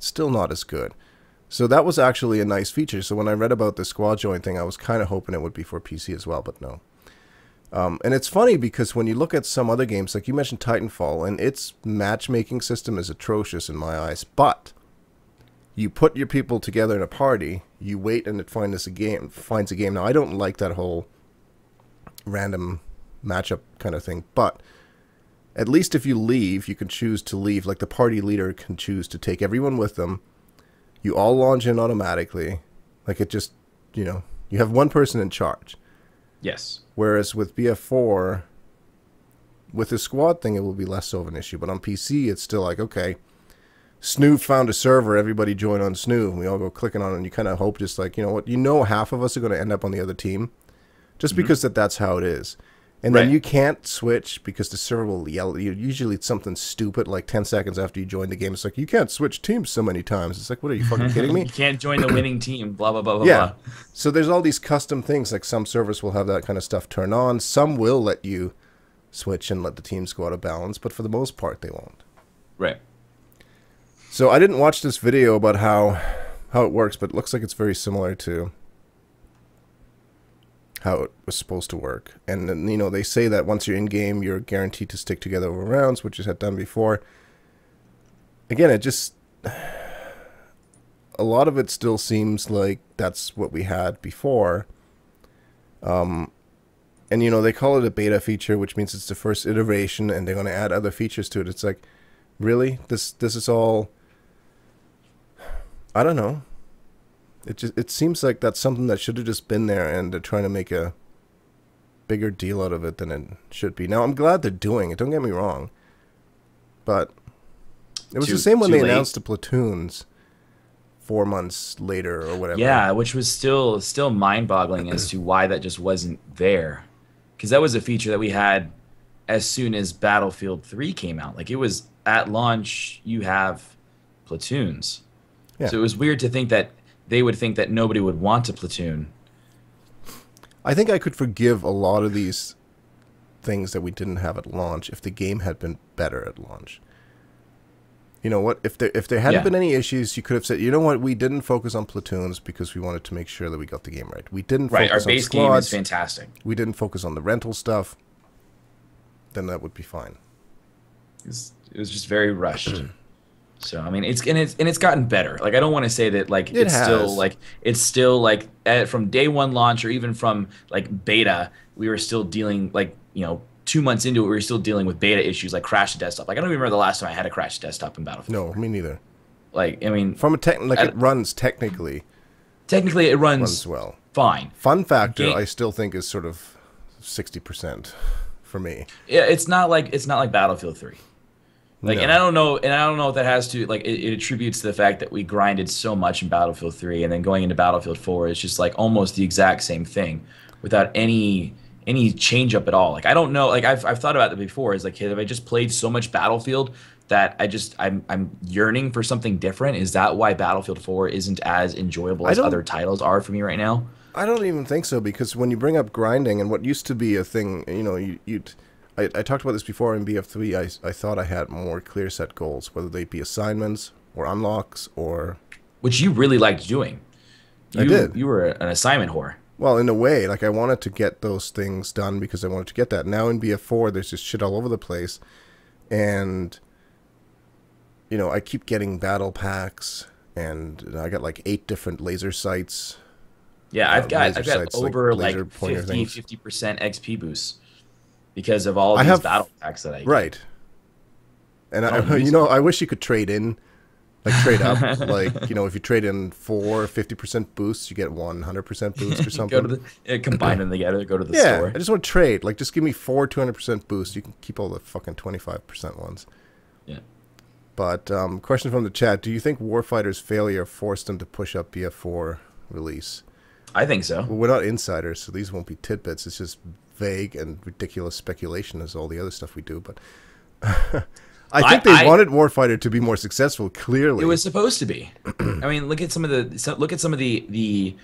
still not as good. So that was actually a nice feature. So when I read about the squad join thing, I was kind of hoping it would be for PC as well, but no. And it's funny because when you look at some other games, like you mentioned Titanfall, and its matchmaking system is atrocious in my eyes, but you put your people together in a party, you wait and it finds a game. Now, I don't like that whole random matchup kind of thing, but at least if you leave, you can choose to leave. Like the party leader can choose to take everyone with them. You all launch in automatically. Like it just, You have one person in charge. Yes. Whereas with BF4, with the squad thing, it will be less of an issue. But on PC, it's still like, okay, Snoo found a server, everybody join on Snoo, and we all go clicking on it, and you kind of hope just like, you know what, half of us are going to end up on the other team, just because that's how it is. And then you can't switch because the server will yell at you. Usually it's something stupid like 10 seconds after you join the game. It's like, you can't switch teams so many times. It's like, what, are you fucking kidding me? You can't join the winning team, blah, blah, blah, blah, yeah. blah. So there's all these custom things, like some servers will have that kind of stuff turned on. Some will let you switch and let the teams go out of balance, but for the most part, they won't. Right. So I didn't watch this video about how it works, but it looks like it's very similar to how it was supposed to work. And then, you know, they say that once you're in game, you're guaranteed to stick together over rounds, which is had done before. Again, it just, a lot of it still seems like that's what we had before. And you know, they call it a beta feature, which means it's the first iteration, and they're going to add other features to it. It's like, really? This is all, I don't know. It seems like that's something that should have just been there, and they're trying to make a bigger deal out of it than it should be. Now, I'm glad they're doing it, don't get me wrong. But it was the same when they announced the platoons 4 months later or whatever. Yeah, which was still mind-boggling as to why that just wasn't there. Because that was a feature that we had as soon as Battlefield 3 came out. Like, it was at launch, you have platoons. Yeah. So it was weird to think that they would think that nobody would want a platoon. I think I could forgive a lot of these things that we didn't have at launch if the game had been better at launch. You know what? If there hadn't been any issues, you could have said, you know what? We didn't focus on platoons because we wanted to make sure that we got the game right. We didn't focus our base on squads. Game is fantastic. We didn't focus on the rental stuff. Then that would be fine. It was just very rushed. So I mean, it's gotten better. Like, I don't want to say that like it's still like from day one launch or even from like beta, we were still dealing, like, you know, 2 months into it, we were still dealing with beta issues like crash to desktop. Like, I don't even remember the last time I had a crash to desktop in Battlefield. No, me neither. Like, I mean, from a it runs technically. Technically, it runs well. Fine. Fun factor, I still think is sort of 60% for me. Yeah, it's not like Battlefield 3. Like, no. and I don't know if that has to, like, it attributes to the fact that we grinded so much in Battlefield 3, and then going into Battlefield 4 is just like almost the exact same thing without any change up at all. Like, I don't know, like I've thought about it before. Is like, hey, have I just played so much Battlefield that I'm yearning for something different? Is that why Battlefield 4 isn't as enjoyable as other titles are for me right now? I don't even think so, because when you bring up grinding and what used to be a thing, you know, I talked about this before in BF3. I thought I had more clear set goals, whether they be assignments or unlocks or... Which you really liked doing. I did. You were an assignment whore. Well, in a way, like, I wanted to get those things done because I wanted to get that. Now in BF4, there's just shit all over the place. And, you know, I keep getting battle packs, and I got like 8 different laser sights. Yeah, I've got over like 50% XP boosts because of all these battle packs that I get. Right. And you know, I wish you could trade in, like trade up. Like, you know, if you trade in 4 50% boosts, you get 100% boost or something. Combine them together, go to the store. store. I just want to trade. Like, just give me 4 200% boosts. You can keep all the fucking 25% ones. Yeah. But question from the chat: do you think Warfighter's failure forced them to push up BF4 release? I think so. Well, we're not insiders, so these won't be tidbits. It's just vague and ridiculous speculation as all the other stuff we do. But I think they wanted Warfighter to be more successful. Clearly, it was supposed to be. I mean, look at some of the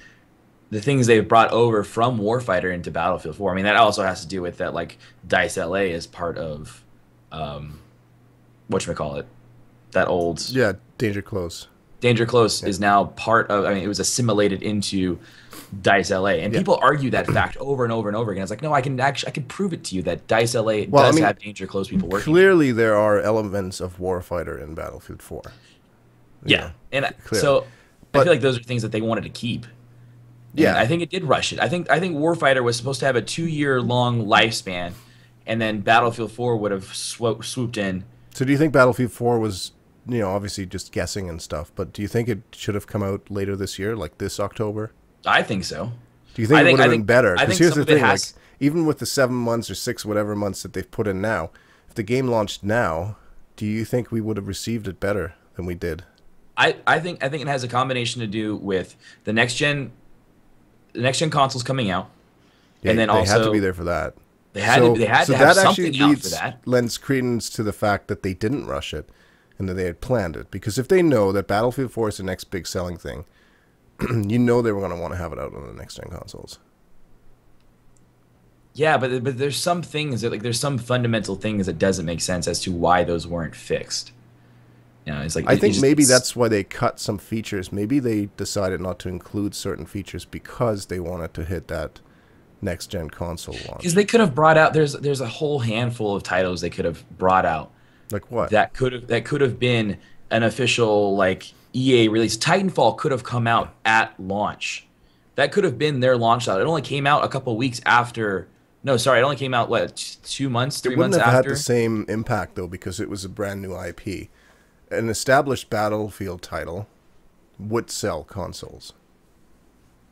things they've brought over from Warfighter into Battlefield 4. I mean, that also has to do with that, like, DICE LA is part of whatchamacallit, that old Danger Close. Danger Close is now part of, I mean, it was assimilated into DICE LA. And people argue that fact over and over and over again. It's like, no, I can prove it to you that DICE LA does have Danger Close people working. Clearly, there are elements of Warfighter in Battlefield 4. Yeah. And so I feel like those are things that they wanted to keep. And I think it did rush it. I think Warfighter was supposed to have a 2-year-long lifespan, and then Battlefield 4 would have swooped in. So do you think Battlefield 4 was, you know, obviously just guessing and stuff, but do you think it should have come out later this year, like this October? I think so. Do you think it would have been better? I Because think here's some the of it thing, like, has. even with the 7 months or 6 whatever months that they've put in now, if the game launched now, do you think we would have received it better than we did? I think it has a combination to do with the next gen consoles coming out, Yeah, and then they had to be also there for that. they had So to have that actually something out for that. lends credence to the fact that they didn't rush it and that they had planned it. Because if they know that Battlefield 4 is the next big selling thing, you know they were going to want to have it out on the next gen consoles. Yeah, but there's some things that like there's some fundamental things that doesn't make sense as to why those weren't fixed. You know, it's like I think maybe that's why they cut some features. Maybe they decided not to include certain features because they wanted to hit that next gen console launch. because they could have brought out there's a whole handful of titles they could have brought out Like what? that could have been an official like EA release. Titanfall could have come out at launch. That could have been their launch title. It only came out a couple weeks after. No, sorry, it only came out what 2 months, 3 It months wouldn't have after. had the same impact though because it was a brand new IP. An established Battlefield title would sell consoles.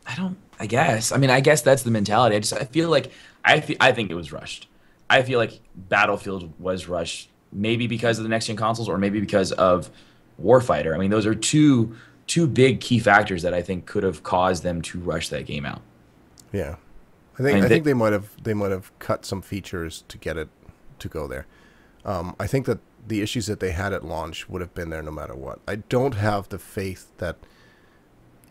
I don't. I guess. I mean, I guess that's the mentality. I feel like I think it was rushed. I feel like Battlefield was rushed, maybe because of the next gen consoles, or maybe because of Warfighter. I mean, those are two big key factors that I think could have caused them to rush that game out. Yeah. I mean, I think they might have cut some features to get it to go there. I think that the issues that they had at launch would have been there no matter what. I don't have the faith that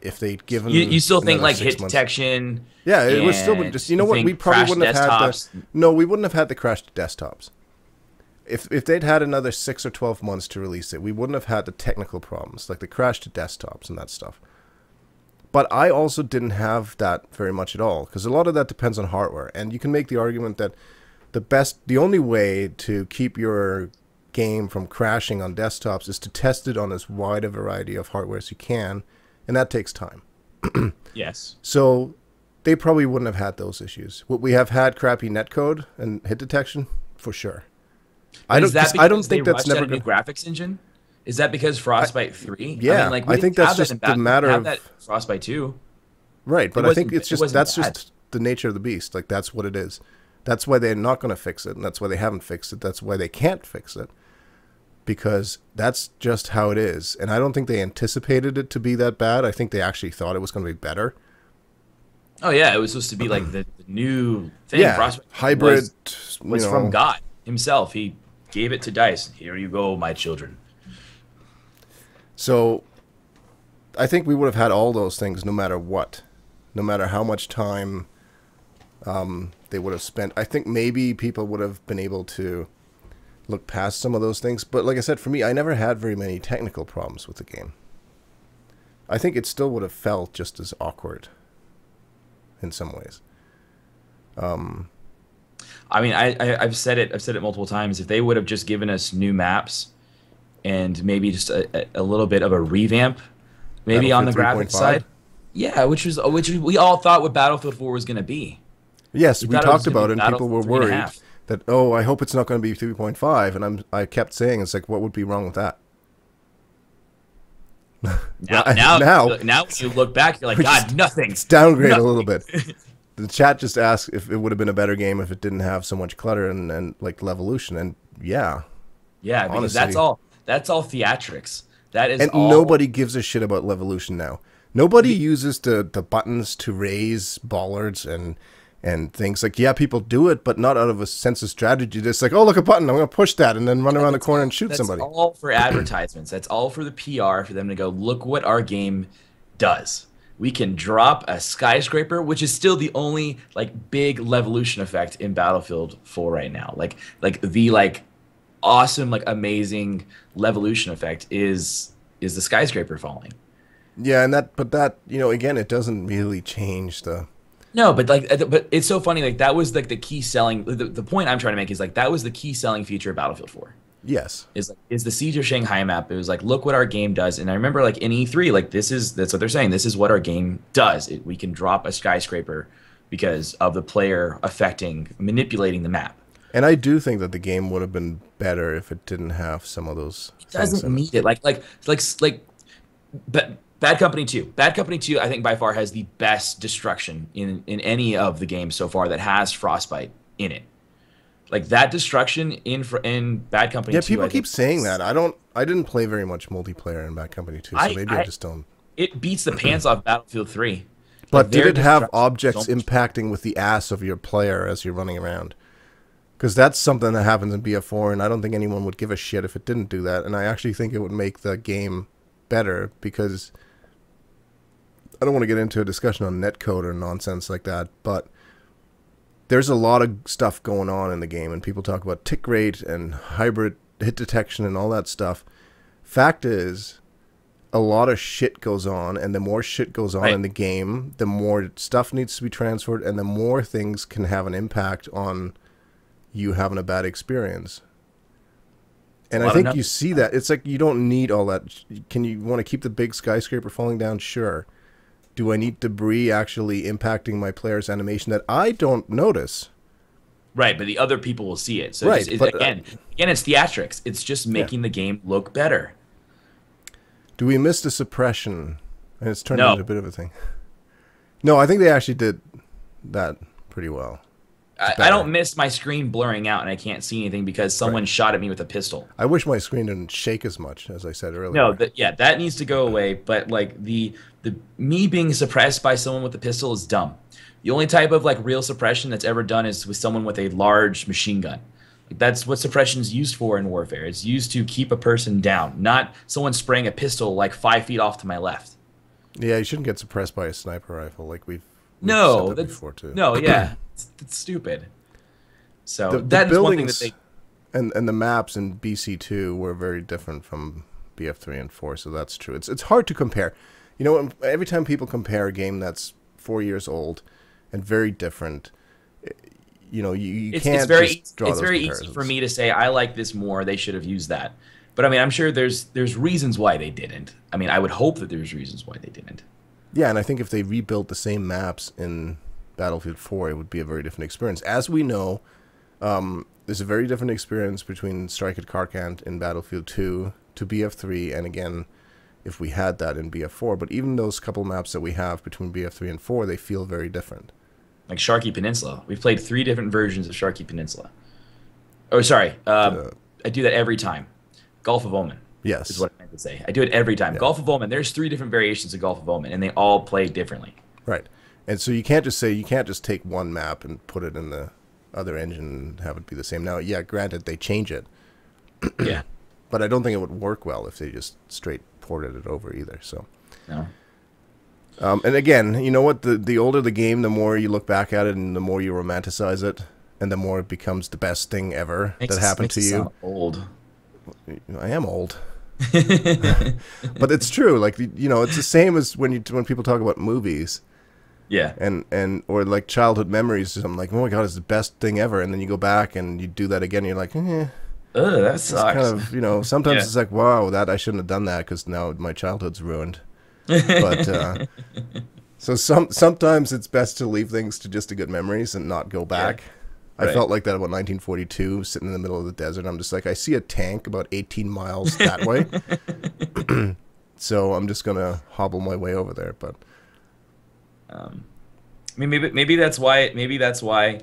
if they'd given you still think another like 6 hit months, detection? yeah, it was still just you know what we probably wouldn't have had we wouldn't have had the crashed desktops. If they'd had another 6 or 12 months to release it, we wouldn't have had the technical problems like the crashed desktops and that stuff. But I also didn't have that very much at all because a lot of that depends on hardware, and you can make the argument that the only way to keep your game from crashing on desktops is to test it on as wide a variety of hardware as you can, and that takes time. Yes. So they probably wouldn't have had those issues. Would we have had crappy netcode and hit detection? For sure. I don't think that's never a new graphics engine. Is that because Frostbite 3? Yeah, I mean, like, I think that's just the matter of that Frostbite 2. Right, but I think it's just just the nature of the beast. Like that's what it is. That's why they're not going to fix it, and that's why they haven't fixed it. That's why they can't fix it. Because that's just how it is. And I don't think they anticipated it to be that bad. I think they actually thought it was going to be better. Oh yeah, it was supposed to be like the new thing. Yeah, Frostbite hybrid was from God himself. He gave it to DICE. Here you go, my children. So I think we would have had all those things no matter what. No matter how much time they would have spent. I think maybe people would have been able to look past some of those things. But like I said, for me, I never had very many technical problems with the game. I think it still would have felt just as awkward in some ways. I mean, I've said it multiple times. If they would have just given us new maps and maybe just a little bit of a revamp, maybe on the graphics side, yeah, which we all thought what Battlefield 4 was going to be. Yes, we talked about it, and people were worried that, oh, I hope it's not going to be 3.5, and I kept saying, it's like, what would be wrong with that? Now, when you look back, you're like, God, nothing. It's downgrade a little bit. The chat just asked if it would have been a better game if it didn't have so much clutter and like Levolution, and yeah, because that's all theatrics. That is, and all... nobody gives a shit about Levolution now. Nobody uses the buttons to raise bollards and things like, yeah, people do it, but not out of a sense of strategy. It's like, oh, look, a button, I'm going to push that and then run around the corner and shoot somebody. That's all for advertisements. That's all for the PR, for them to go, look what our game does. We can drop a skyscraper, which is still the only like big Levolution effect in Battlefield 4 right now. Like the awesome, like amazing Levolution effect is the skyscraper falling. Yeah, but that, again, it doesn't really change the... No, but it's so funny. Like that was like the key selling. The point I'm trying to make is like that was the key selling feature of Battlefield 4. Yes, is the Siege of Shanghai map. It was like, look what our game does. And I remember like in E3, like that's what they're saying. This is what our game does. We can drop a skyscraper because of the player manipulating the map. And I do think that the game would have been better if it didn't have some of those. It doesn't need it. But Bad Company 2. Bad Company 2, I think by far has the best destruction in any of the games so far that has Frostbite in it. Like that destruction in Bad Company Yeah, 2, people I keep think saying that. I didn't play very much multiplayer in Bad Company 2, so maybe I I just don't. it beats the pants off Battlefield 3. Like But did their it have destruction is so objects much. impacting with the ass of your player as you're running around? Because that's something that happens in BF4, and I don't think anyone would give a shit if it didn't do that. And I actually think it would make the game better because I don't want to get into a discussion on netcode or nonsense like that, but there's a lot of stuff going on in the game, and people talk about tick rate and hybrid hit detection and all that stuff. Fact is, a lot of shit goes on, and the more shit goes on in the game, the more stuff needs to be transferred, and the more things can have an impact on you having a bad experience. And I think you see that. It's like you don't need all that. Can you want to keep the big skyscraper falling down? Sure. Do I need debris actually impacting my player's animation that I don't notice? Right, but the other people will see it. So Right, but again, it's theatrics. It's just making the game look better. Do we miss the suppression? And it's turned into a No, bit of a thing. No, I think they actually did that pretty well. I don't miss my screen blurring out and I can't see anything because someone shot at me with a pistol. I wish my screen didn't shake as much as I said earlier. No, that needs to go away. But like the me being suppressed by someone with a pistol is dumb. The only type of like real suppression that's ever done is with someone with a large machine gun. Like, that's what suppression is used for in warfare. It's used to keep a person down, not someone spraying a pistol like 5 feet off to my left. Yeah, you shouldn't get suppressed by a sniper rifle like we've No, said that that's before too. no, yeah, it's stupid. So The that is one thing that buildings they and the maps in BC2 were very different from BF3 and 4, so that's true. It's hard to compare. You know, every time people compare a game that's 4 years old and very different, you know, you can't just draw those comparisons. It's very easy for me to say I like this more. They should have used that. But I mean, I'm sure there's reasons why they didn't. I mean, I would hope that there's reasons why they didn't. Yeah, and I think if they rebuilt the same maps in Battlefield 4, it would be a very different experience. As we know, there's a very different experience between Strike at Karkand in Battlefield 2 to BF3, and again, if we had that in BF4. But even those couple maps that we have between BF3 and 4, they feel very different. Like Sharky Peninsula. We've played 3 different versions of Sharky Peninsula. Oh, sorry. I do that every time. Gulf of Omen. Yes. Is what I meant to say. I do it every time. Yeah. Gulf of Omen, there's 3 different variations of Gulf of Omen, and they all play differently. Right. And so you can't just take one map and put it in the other engine and have it be the same. Now, yeah, granted, they change it. Yeah. But I don't think it would work well if they just straight ported it over either. So. No. And again, you know what? The older the game, the more you look back at it and the more you romanticize it, and the more it becomes the best thing ever that happened to you. Old. I am old. But it's true. Like, you know, it's the same as when people talk about movies. Yeah. And or like childhood memories. I'm like, oh my god, it's the best thing ever. And then you go back and you do that again. And you're like, ugh, that sucks. Kind of, you know, sometimes it's like, wow, that I shouldn't have done that because now my childhood's ruined. But so sometimes it's best to leave things to just the good memories and not go back. Yeah. I felt like that about 1942, sitting in the middle of the desert. I'm just like, I see a tank about 18 miles that way. So I'm just gonna hobble my way over there. But I mean, maybe that's why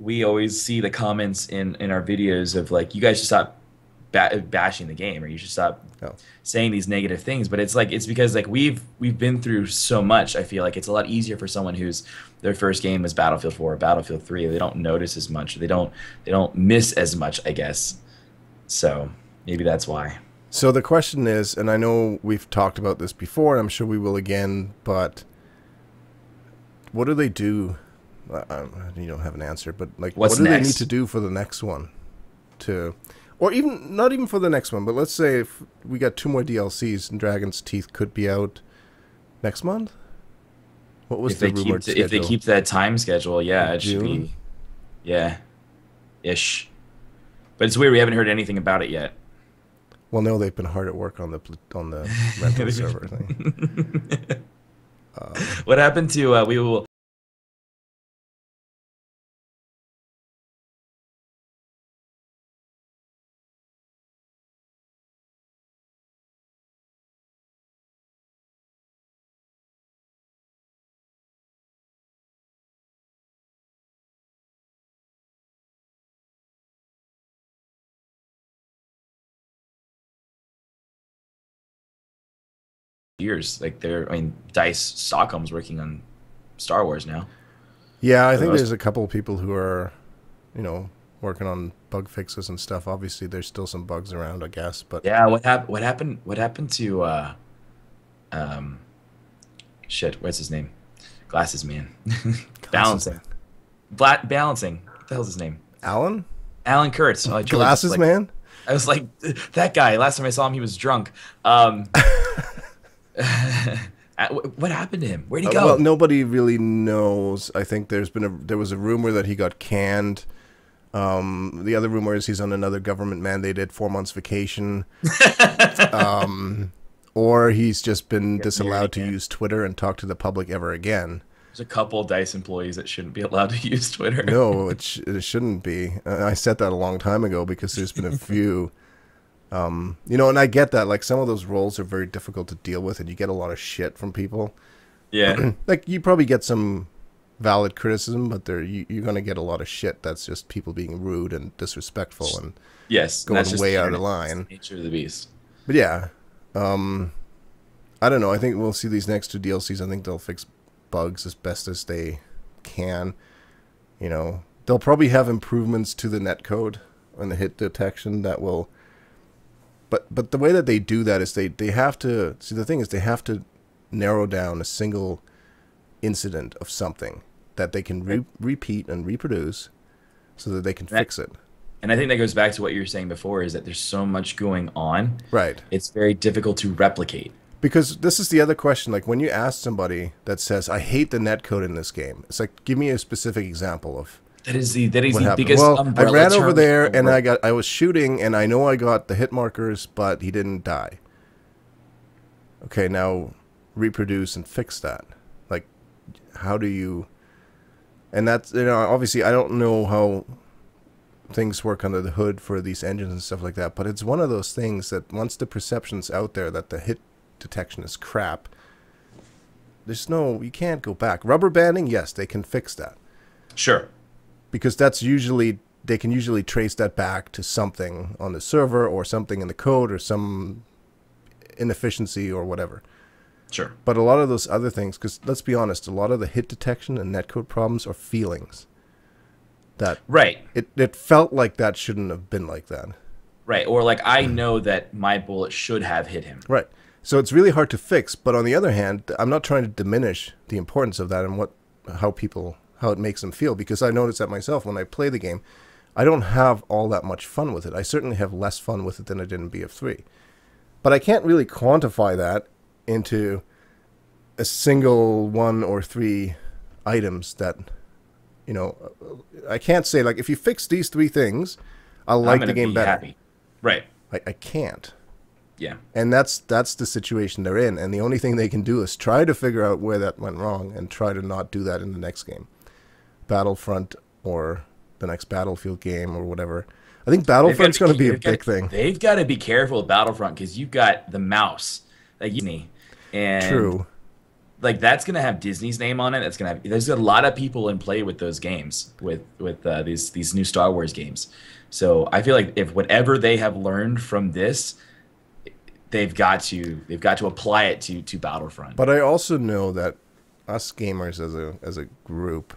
we always see the comments in our videos of like, you guys should stop bashing the game, or you should stop saying these negative things. But it's like, it's because like we've been through so much. I feel like it's a lot easier for someone who's their first game was Battlefield 4 or Battlefield 3. They don't notice as much. They don't miss as much, I guess. So maybe that's why. So the question is, and I know we've talked about this before, and I'm sure we will again, but what do they do? You don't have an answer, but like, what do they need to do for the next one to... Or even not even for the next one, but let's say if we got 2 more DLCs and Dragon's Teeth could be out next month. What was the rumored schedule? If they keep that time schedule, yeah, it should be, ish. But it's weird we haven't heard anything about it yet. Well, no, they've been hard at work on the rental server thing. What happened to we will years. Like I mean, Dice Stockholm's working on Star Wars now. Yeah, I think there's a couple of people who are, working on bug fixes and stuff. Obviously, there's still some bugs around, I guess. But yeah, what happened to shit? What's his name? Glasses Man. Balancing. Balancing. What the hell's his name? Alan Kurtz. Glasses Man. I was like, that guy. Last time I saw him, he was drunk. What happened to him? Where'd he go? Well, nobody really knows. I think there was a rumor that he got canned. The other rumor is he's on another government mandated 4 months vacation. Or he's just been disallowed to use Twitter and talk to the public ever again. There's a couple DICE employees that shouldn't be allowed to use Twitter. No, it shouldn't be. I said that a long time ago because there's been a few. And I get that. Like, some of those roles are very difficult to deal with, and you get a lot of shit from people. Yeah. Like, you probably get some valid criticism, but you're going to get a lot of shit that's just people being rude and disrespectful and going way out of line. Nature of the beast. But yeah, I don't know. I think we'll see these next 2 DLCs. I think they'll fix bugs as best as they can. They'll probably have improvements to the netcode and the hit detection that will. But the way that they do that is they have to see. The thing is, they have to narrow down a single incident of something that they can repeat and reproduce, so that they can fix it. And I think that goes back to what you were saying before, is that there's so much going on. Right. It's very difficult to replicate. Because this is the other question. Like, when you ask somebody that says, I hate the netcode in this game, it's like, give me a specific example of that is the biggest I ran over there and I was shooting and I know I got the hit markers, but he didn't die. Okay, now reproduce and fix that. Like, how do you... And that's, obviously I don't know how things work under the hood for these engines and stuff like that, but it's one of those things that once the perception's out there that the hit detection is crap, you can't go back. Rubber banding, yes, they can fix that. Sure. Because they can usually trace that back to something on the server or something in the code or some inefficiency or whatever. Sure. But a lot of those other things, because let's be honest, a lot of the hit detection and netcode problems are feelings. Right. It felt like that shouldn't have been like that. Right. Or like, I know that my bullet should have hit him. Right. So it's really hard to fix. But on the other hand, I'm not trying to diminish the importance of that and how it makes them feel, because I notice that myself when I play the game. I don't have all that much fun with it. I certainly have less fun with it than I did in BF3. But I can't really quantify that into a single 1 or 3 items that, I can't say, like, if you fix these 3 things, I'll like the game better. Happy. Right. I can't. Yeah. And that's the situation they're in. And the only thing they can do is try to figure out where that went wrong and try to not do that in the next game. Battlefront or the next Battlefield game or whatever. I think Battlefront's going to be a big thing. They've got to be careful with Battlefront, because you've got the mouse, like Disney, and true, like that's going to have Disney's name on it. That's going to have. There's a lot of people in play with those games, with these new Star Wars games. So I feel like if whatever they have learned from this, they've got to apply it to Battlefront. But I also know that us gamers as a group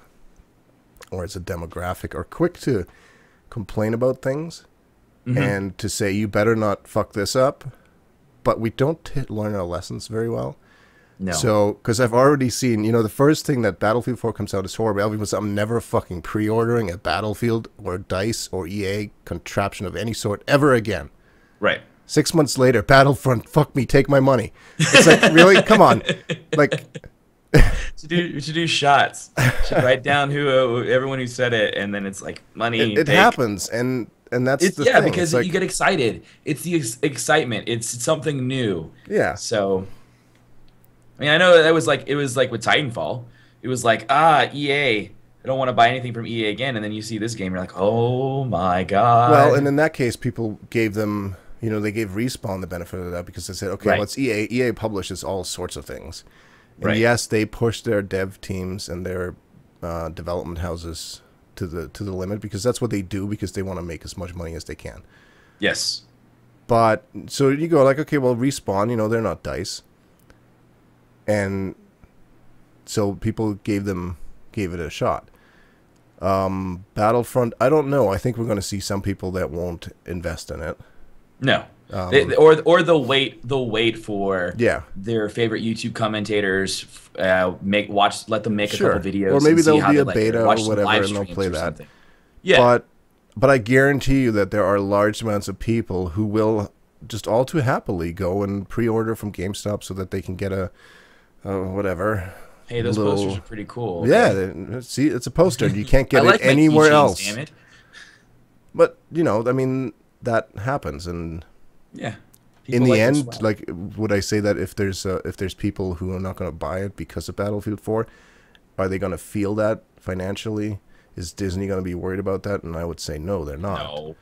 or as a demographic are quick to complain about things and to say, you better not fuck this up, but we don't learn our lessons very well. No. So, because I've already seen, the first thing that Battlefield 4 comes out is horrible because I'm never fucking pre-ordering a Battlefield or DICE or EA contraption of any sort ever again. Right. 6 months later, Battlefront, fuck me, take my money. It's like, really? Come on. Like... We should do shots. Should write down everyone who said it, and then it's like money. It happens, and that's the thing. Because you get excited. It's the excitement. It's something new. Yeah. So, I mean, I know it was like with Titanfall. It was like, EA. I don't want to buy anything from EA again, and then you see this game, you're like, oh my god. Well, and in that case, people gave them, they gave Respawn the benefit of that because they said, okay, well, it's EA. EA publishes all sorts of things. And yes, they push their dev teams and their development houses to the limit because that's what they do, because they want to make as much money as they can. Yes. But so you go like, okay, well, Respawn, they're not DICE. and so people gave it a shot. Battlefront, I don't know. I think we're going to see some people that won't invest in it. No. Or they'll wait for their favorite YouTube commentators let them make a couple videos, or maybe there'll be a like beta or whatever, and they'll play that. Something. Yeah, but I guarantee you that there are large amounts of people who will just all too happily go and pre-order from GameStop so that they can get a whatever. Hey, those posters are pretty cool. Okay? Yeah, see, it's a poster. You can't get it anywhere else. Damn it. But you know, I mean, that happens, and yeah. In the end, like, would I say that if there's people who are not going to buy it because of Battlefield 4, are they going to feel that financially? Is Disney going to be worried about that? And I would say no, they're not.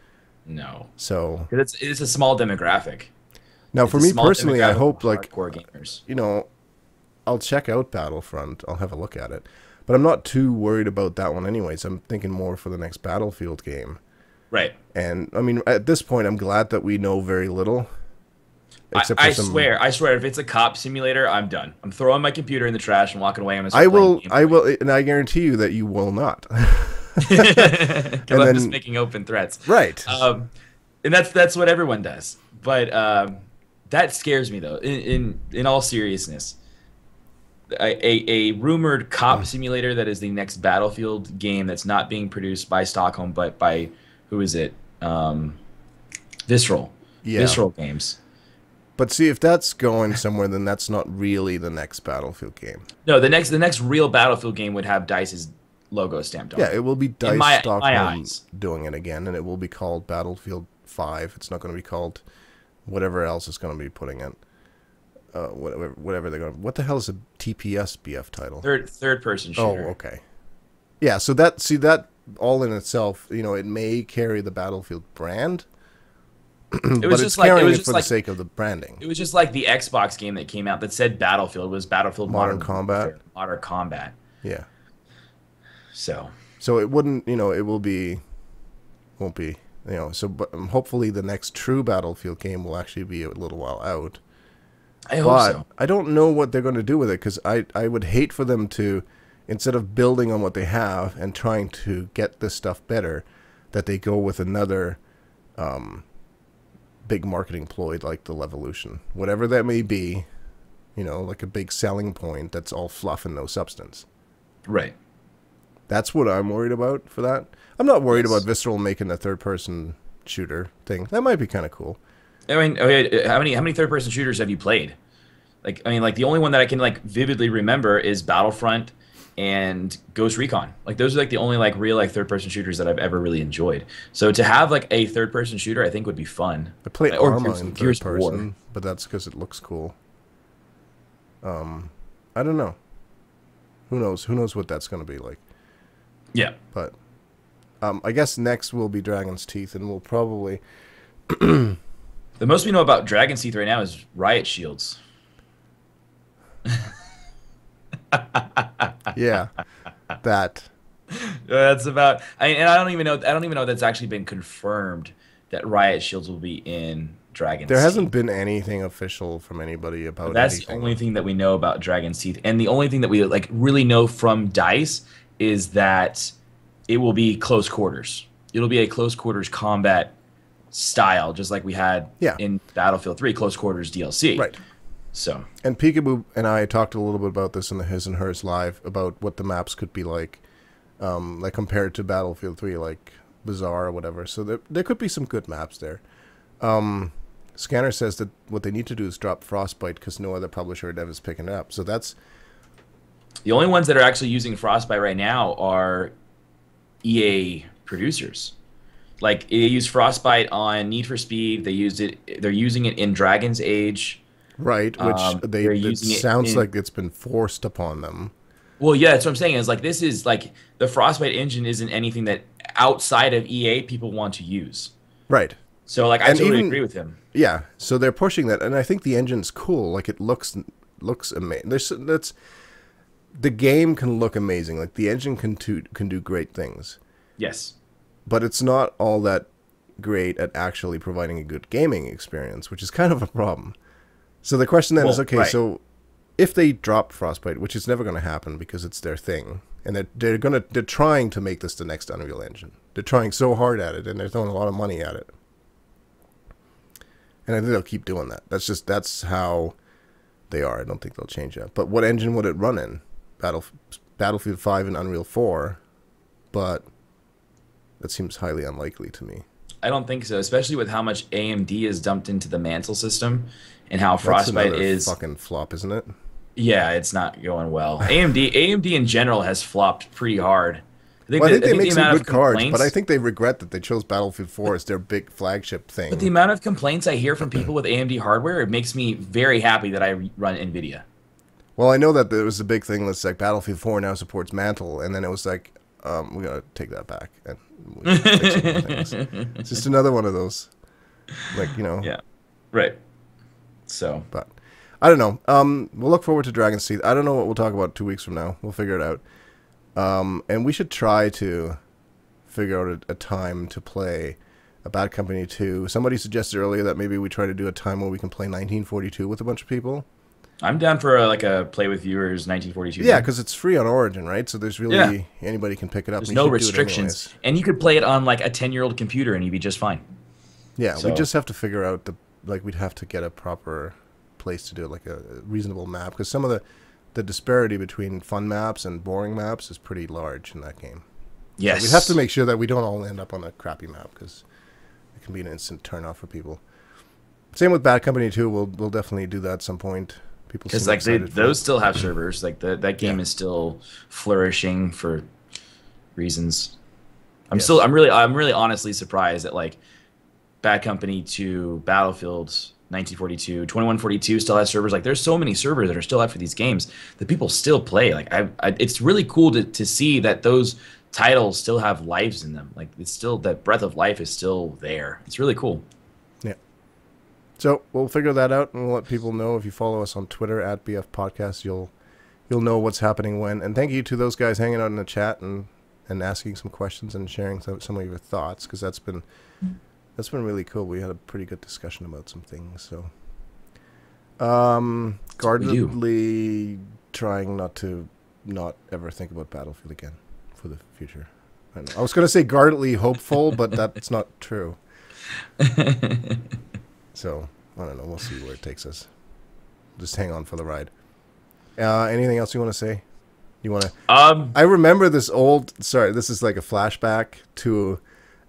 No. So it's a small demographic. Now, for me personally, I hope, like, hardcore gamers. You know, I'll check out Battlefront. I'll have a look at it, but I'm not too worried about that one anyways. I'm thinking more for the next Battlefield game. Right. And I mean, at this point, I'm glad that we know very little. I swear, if it's a cop simulator, I'm done. I'm throwing my computer in the trash and walking away. I will, and I guarantee you that you will not. Because I'm just making open threats. Right. And that's what everyone does. But that scares me, though. In all seriousness, a rumored cop simulator that is the next Battlefield game that's not being produced by Stockholm, but by, who is it? Visceral. Yeah. Visceral Games. But see, if that's going somewhere, then that's not really the next Battlefield game. No, the next real Battlefield game would have DICE's logo stamped on it. Yeah, it will be DICE Stockholm doing it again, and it will be called Battlefield 5. It's not going to be called whatever else is going to be putting it. Whatever they're going. What the hell is a TPS BF title? Third person shooter. Oh, okay. Yeah, so that all in itself, you know, it may carry the Battlefield brand. It was just like the sake of the branding. It was just like the Xbox game that came out that said Battlefield was Battlefield Modern Combat. Modern Combat. Yeah. So it wouldn't, you know, won't be, you know. So, but hopefully the next true Battlefield game will actually be a little while out. I hope so. I don't know what they're going to do with it, because I would hate for them to, instead of building on what they have and trying to get this stuff better, that they go with another big marketing ploy like the Levolution, whatever that may be, you know, like a big selling point that's all fluff and no substance. Right. That's what I'm worried about for that. I'm not worried about Visceral making a third-person shooter thing. That might be kind of cool. I mean, how many third-person shooters have you played? Like, I mean, like the only one that I can like vividly remember is Battlefront and Ghost Recon. Like those are like the only like real like third-person shooters that I've ever really enjoyed. So to have like a third-person shooter, I think would be fun. I play Arma in third-person, but that's because it looks cool. I don't know. Who knows? Who knows what that's going to be like? Yeah. But I guess next will be Dragon's Teeth, and we'll probably. The most we know about Dragon's Teeth right now is riot shields. Yeah, that. That's about. And I don't even know if that's actually been confirmed that riot shields will be in Dragon's Teeth. There hasn't been anything official from anybody about. That's anything. The only thing that we know about Dragon's Teeth, and the only thing that we like really know from DICE is that it will be close quarters. It'll be a close quarters combat style, just like we had in Battlefield 3 close quarters DLC. Right. So. And Peekaboo and I talked a little bit about this in the His and Hers live about what the maps could be like compared to Battlefield 3, like Bazaar or whatever. So there could be some good maps there. Scanner says that what they need to do is drop Frostbite because no other publisher or dev is picking it up. So that's. The only ones that are actually using Frostbite right now are EA producers. Like they use Frostbite on Need for Speed. They're using it in Dragon's Age. Right, which it sounds like it's been forced upon them. Well, yeah, that's what I'm saying. Is like this is like the Frostbite engine isn't anything that outside of EA people want to use. Right. So like I totally agree with him. Yeah. So they're pushing that, and I think the engine's cool. Like it looks amazing. The game can look amazing. Like the engine can do great things. Yes. But it's not all that great at actually providing a good gaming experience, which is kind of a problem. So the question then is, okay, so if they drop Frostbite, which is never going to happen because it's their thing, and they're trying to make this the next Unreal Engine. They're trying so hard at it, and they're throwing a lot of money at it. And I think they'll keep doing that. That's how they are. I don't think they'll change that. But what engine would it run in? Battlefield 5 and Unreal 4, but that seems highly unlikely to me. I don't think so, especially with how much AMD is dumped into the Mantle system and how Frostbite is fucking flop, isn't it? Yeah, it's not going well. AMD in general has flopped pretty hard. I think they make some good cards, but I think they regret that they chose Battlefield 4 as their big flagship thing. But the amount of complaints I hear from people with AMD hardware, it makes me very happy that I run NVIDIA. Well, I know that there was a big thing that's like Battlefield 4 now supports Mantle, and then it was like, we gotta take that back. And we fix some more things. It's just another one of those, like, you know. Yeah, right. So, but I don't know. We'll look forward to Dragon's Teeth. I don't know what we'll talk about 2 weeks from now. We'll figure it out. And we should try to figure out a time to play a Bad Company 2. Somebody suggested earlier that maybe we try to do a time where we can play 1942 with a bunch of people. I'm down for like a play with viewers 1942. Yeah, because it's free on Origin, right? So there's really anybody can pick it up. There's no restrictions, and you could play it on like a 10-year-old computer, and you'd be just fine. Yeah, we just have to figure out we'd have to get a proper place to do it, like a reasonable map, because some of the disparity between fun maps and boring maps is pretty large in that game. Yes, so we have to make sure that we don't all end up on a crappy map, because it can be an instant turnoff for people. Same with Bad Company 2. We'll definitely do that at some point. Because like those still have servers. Like that game is still flourishing for reasons. I'm really honestly surprised that like Bad Company 2, Battlefield 1942, 2142 still has servers. Like there's so many servers that are still out for these games that people still play. Like it's really cool to see that those titles still have lives in them. Like it's still, that breath of life is still there. It's really cool. So we'll figure that out, and we'll let people know. If you follow us on Twitter at BF Podcast, you'll know what's happening when. And thank you to those guys hanging out in the chat and asking some questions and sharing some of your thoughts, because that's been really cool. We had a pretty good discussion about some things. So guardedly trying not ever think about Battlefield again for the future. I was going to say guardedly hopeful, but that's not true. So, I don't know. We'll see where it takes us. Just hang on for the ride. Anything else you want to say? You want to... I remember this old... Sorry, this is like a flashback to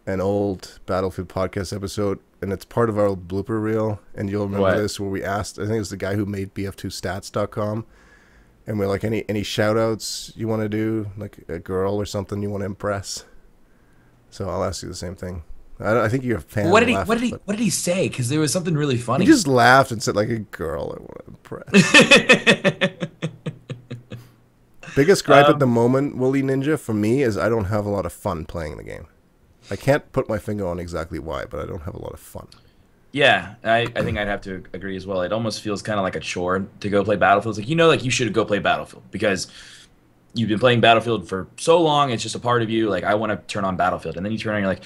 an old Battlefield podcast episode, and it's part of our blooper reel, and you'll remember this, where we asked... I think it was the guy who made BF2stats.com, and we're like, any shout-outs you want to do? Like a girl or something you want to impress? So I'll ask you the same thing. I think you're a fan. What did he say? Because there was something really funny. He just laughed and said, like, a girl I want to impress. Biggest gripe at the moment, Wooly Ninja, for me, is I don't have a lot of fun playing the game. I can't put my finger on exactly why, but I don't have a lot of fun. Yeah, I think I'd have to agree as well. It almost feels kind of like a chore to go play Battlefield. It's like, like you should go play Battlefield because you've been playing Battlefield for so long. It's just a part of you. Like, I want to turn on Battlefield. And then you turn on, you're like...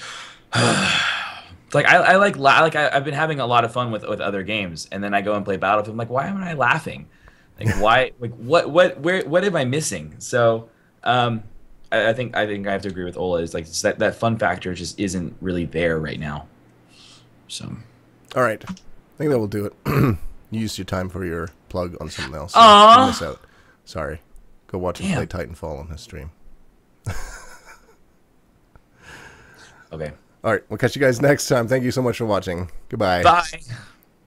like I've been having a lot of fun with other games, and then I go and play Battlefield. I'm like, why am I laughing? Like, why? Like, what am I missing? So, I think I have to agree with Ola. Is like that fun factor just isn't really there right now. So, all right, I think that will do it. You used your time for your plug on something else. So you miss out. Sorry. Go watch him play Titanfall on his stream. Okay. All right, we'll catch you guys next time. Thank you so much for watching. Goodbye. Bye.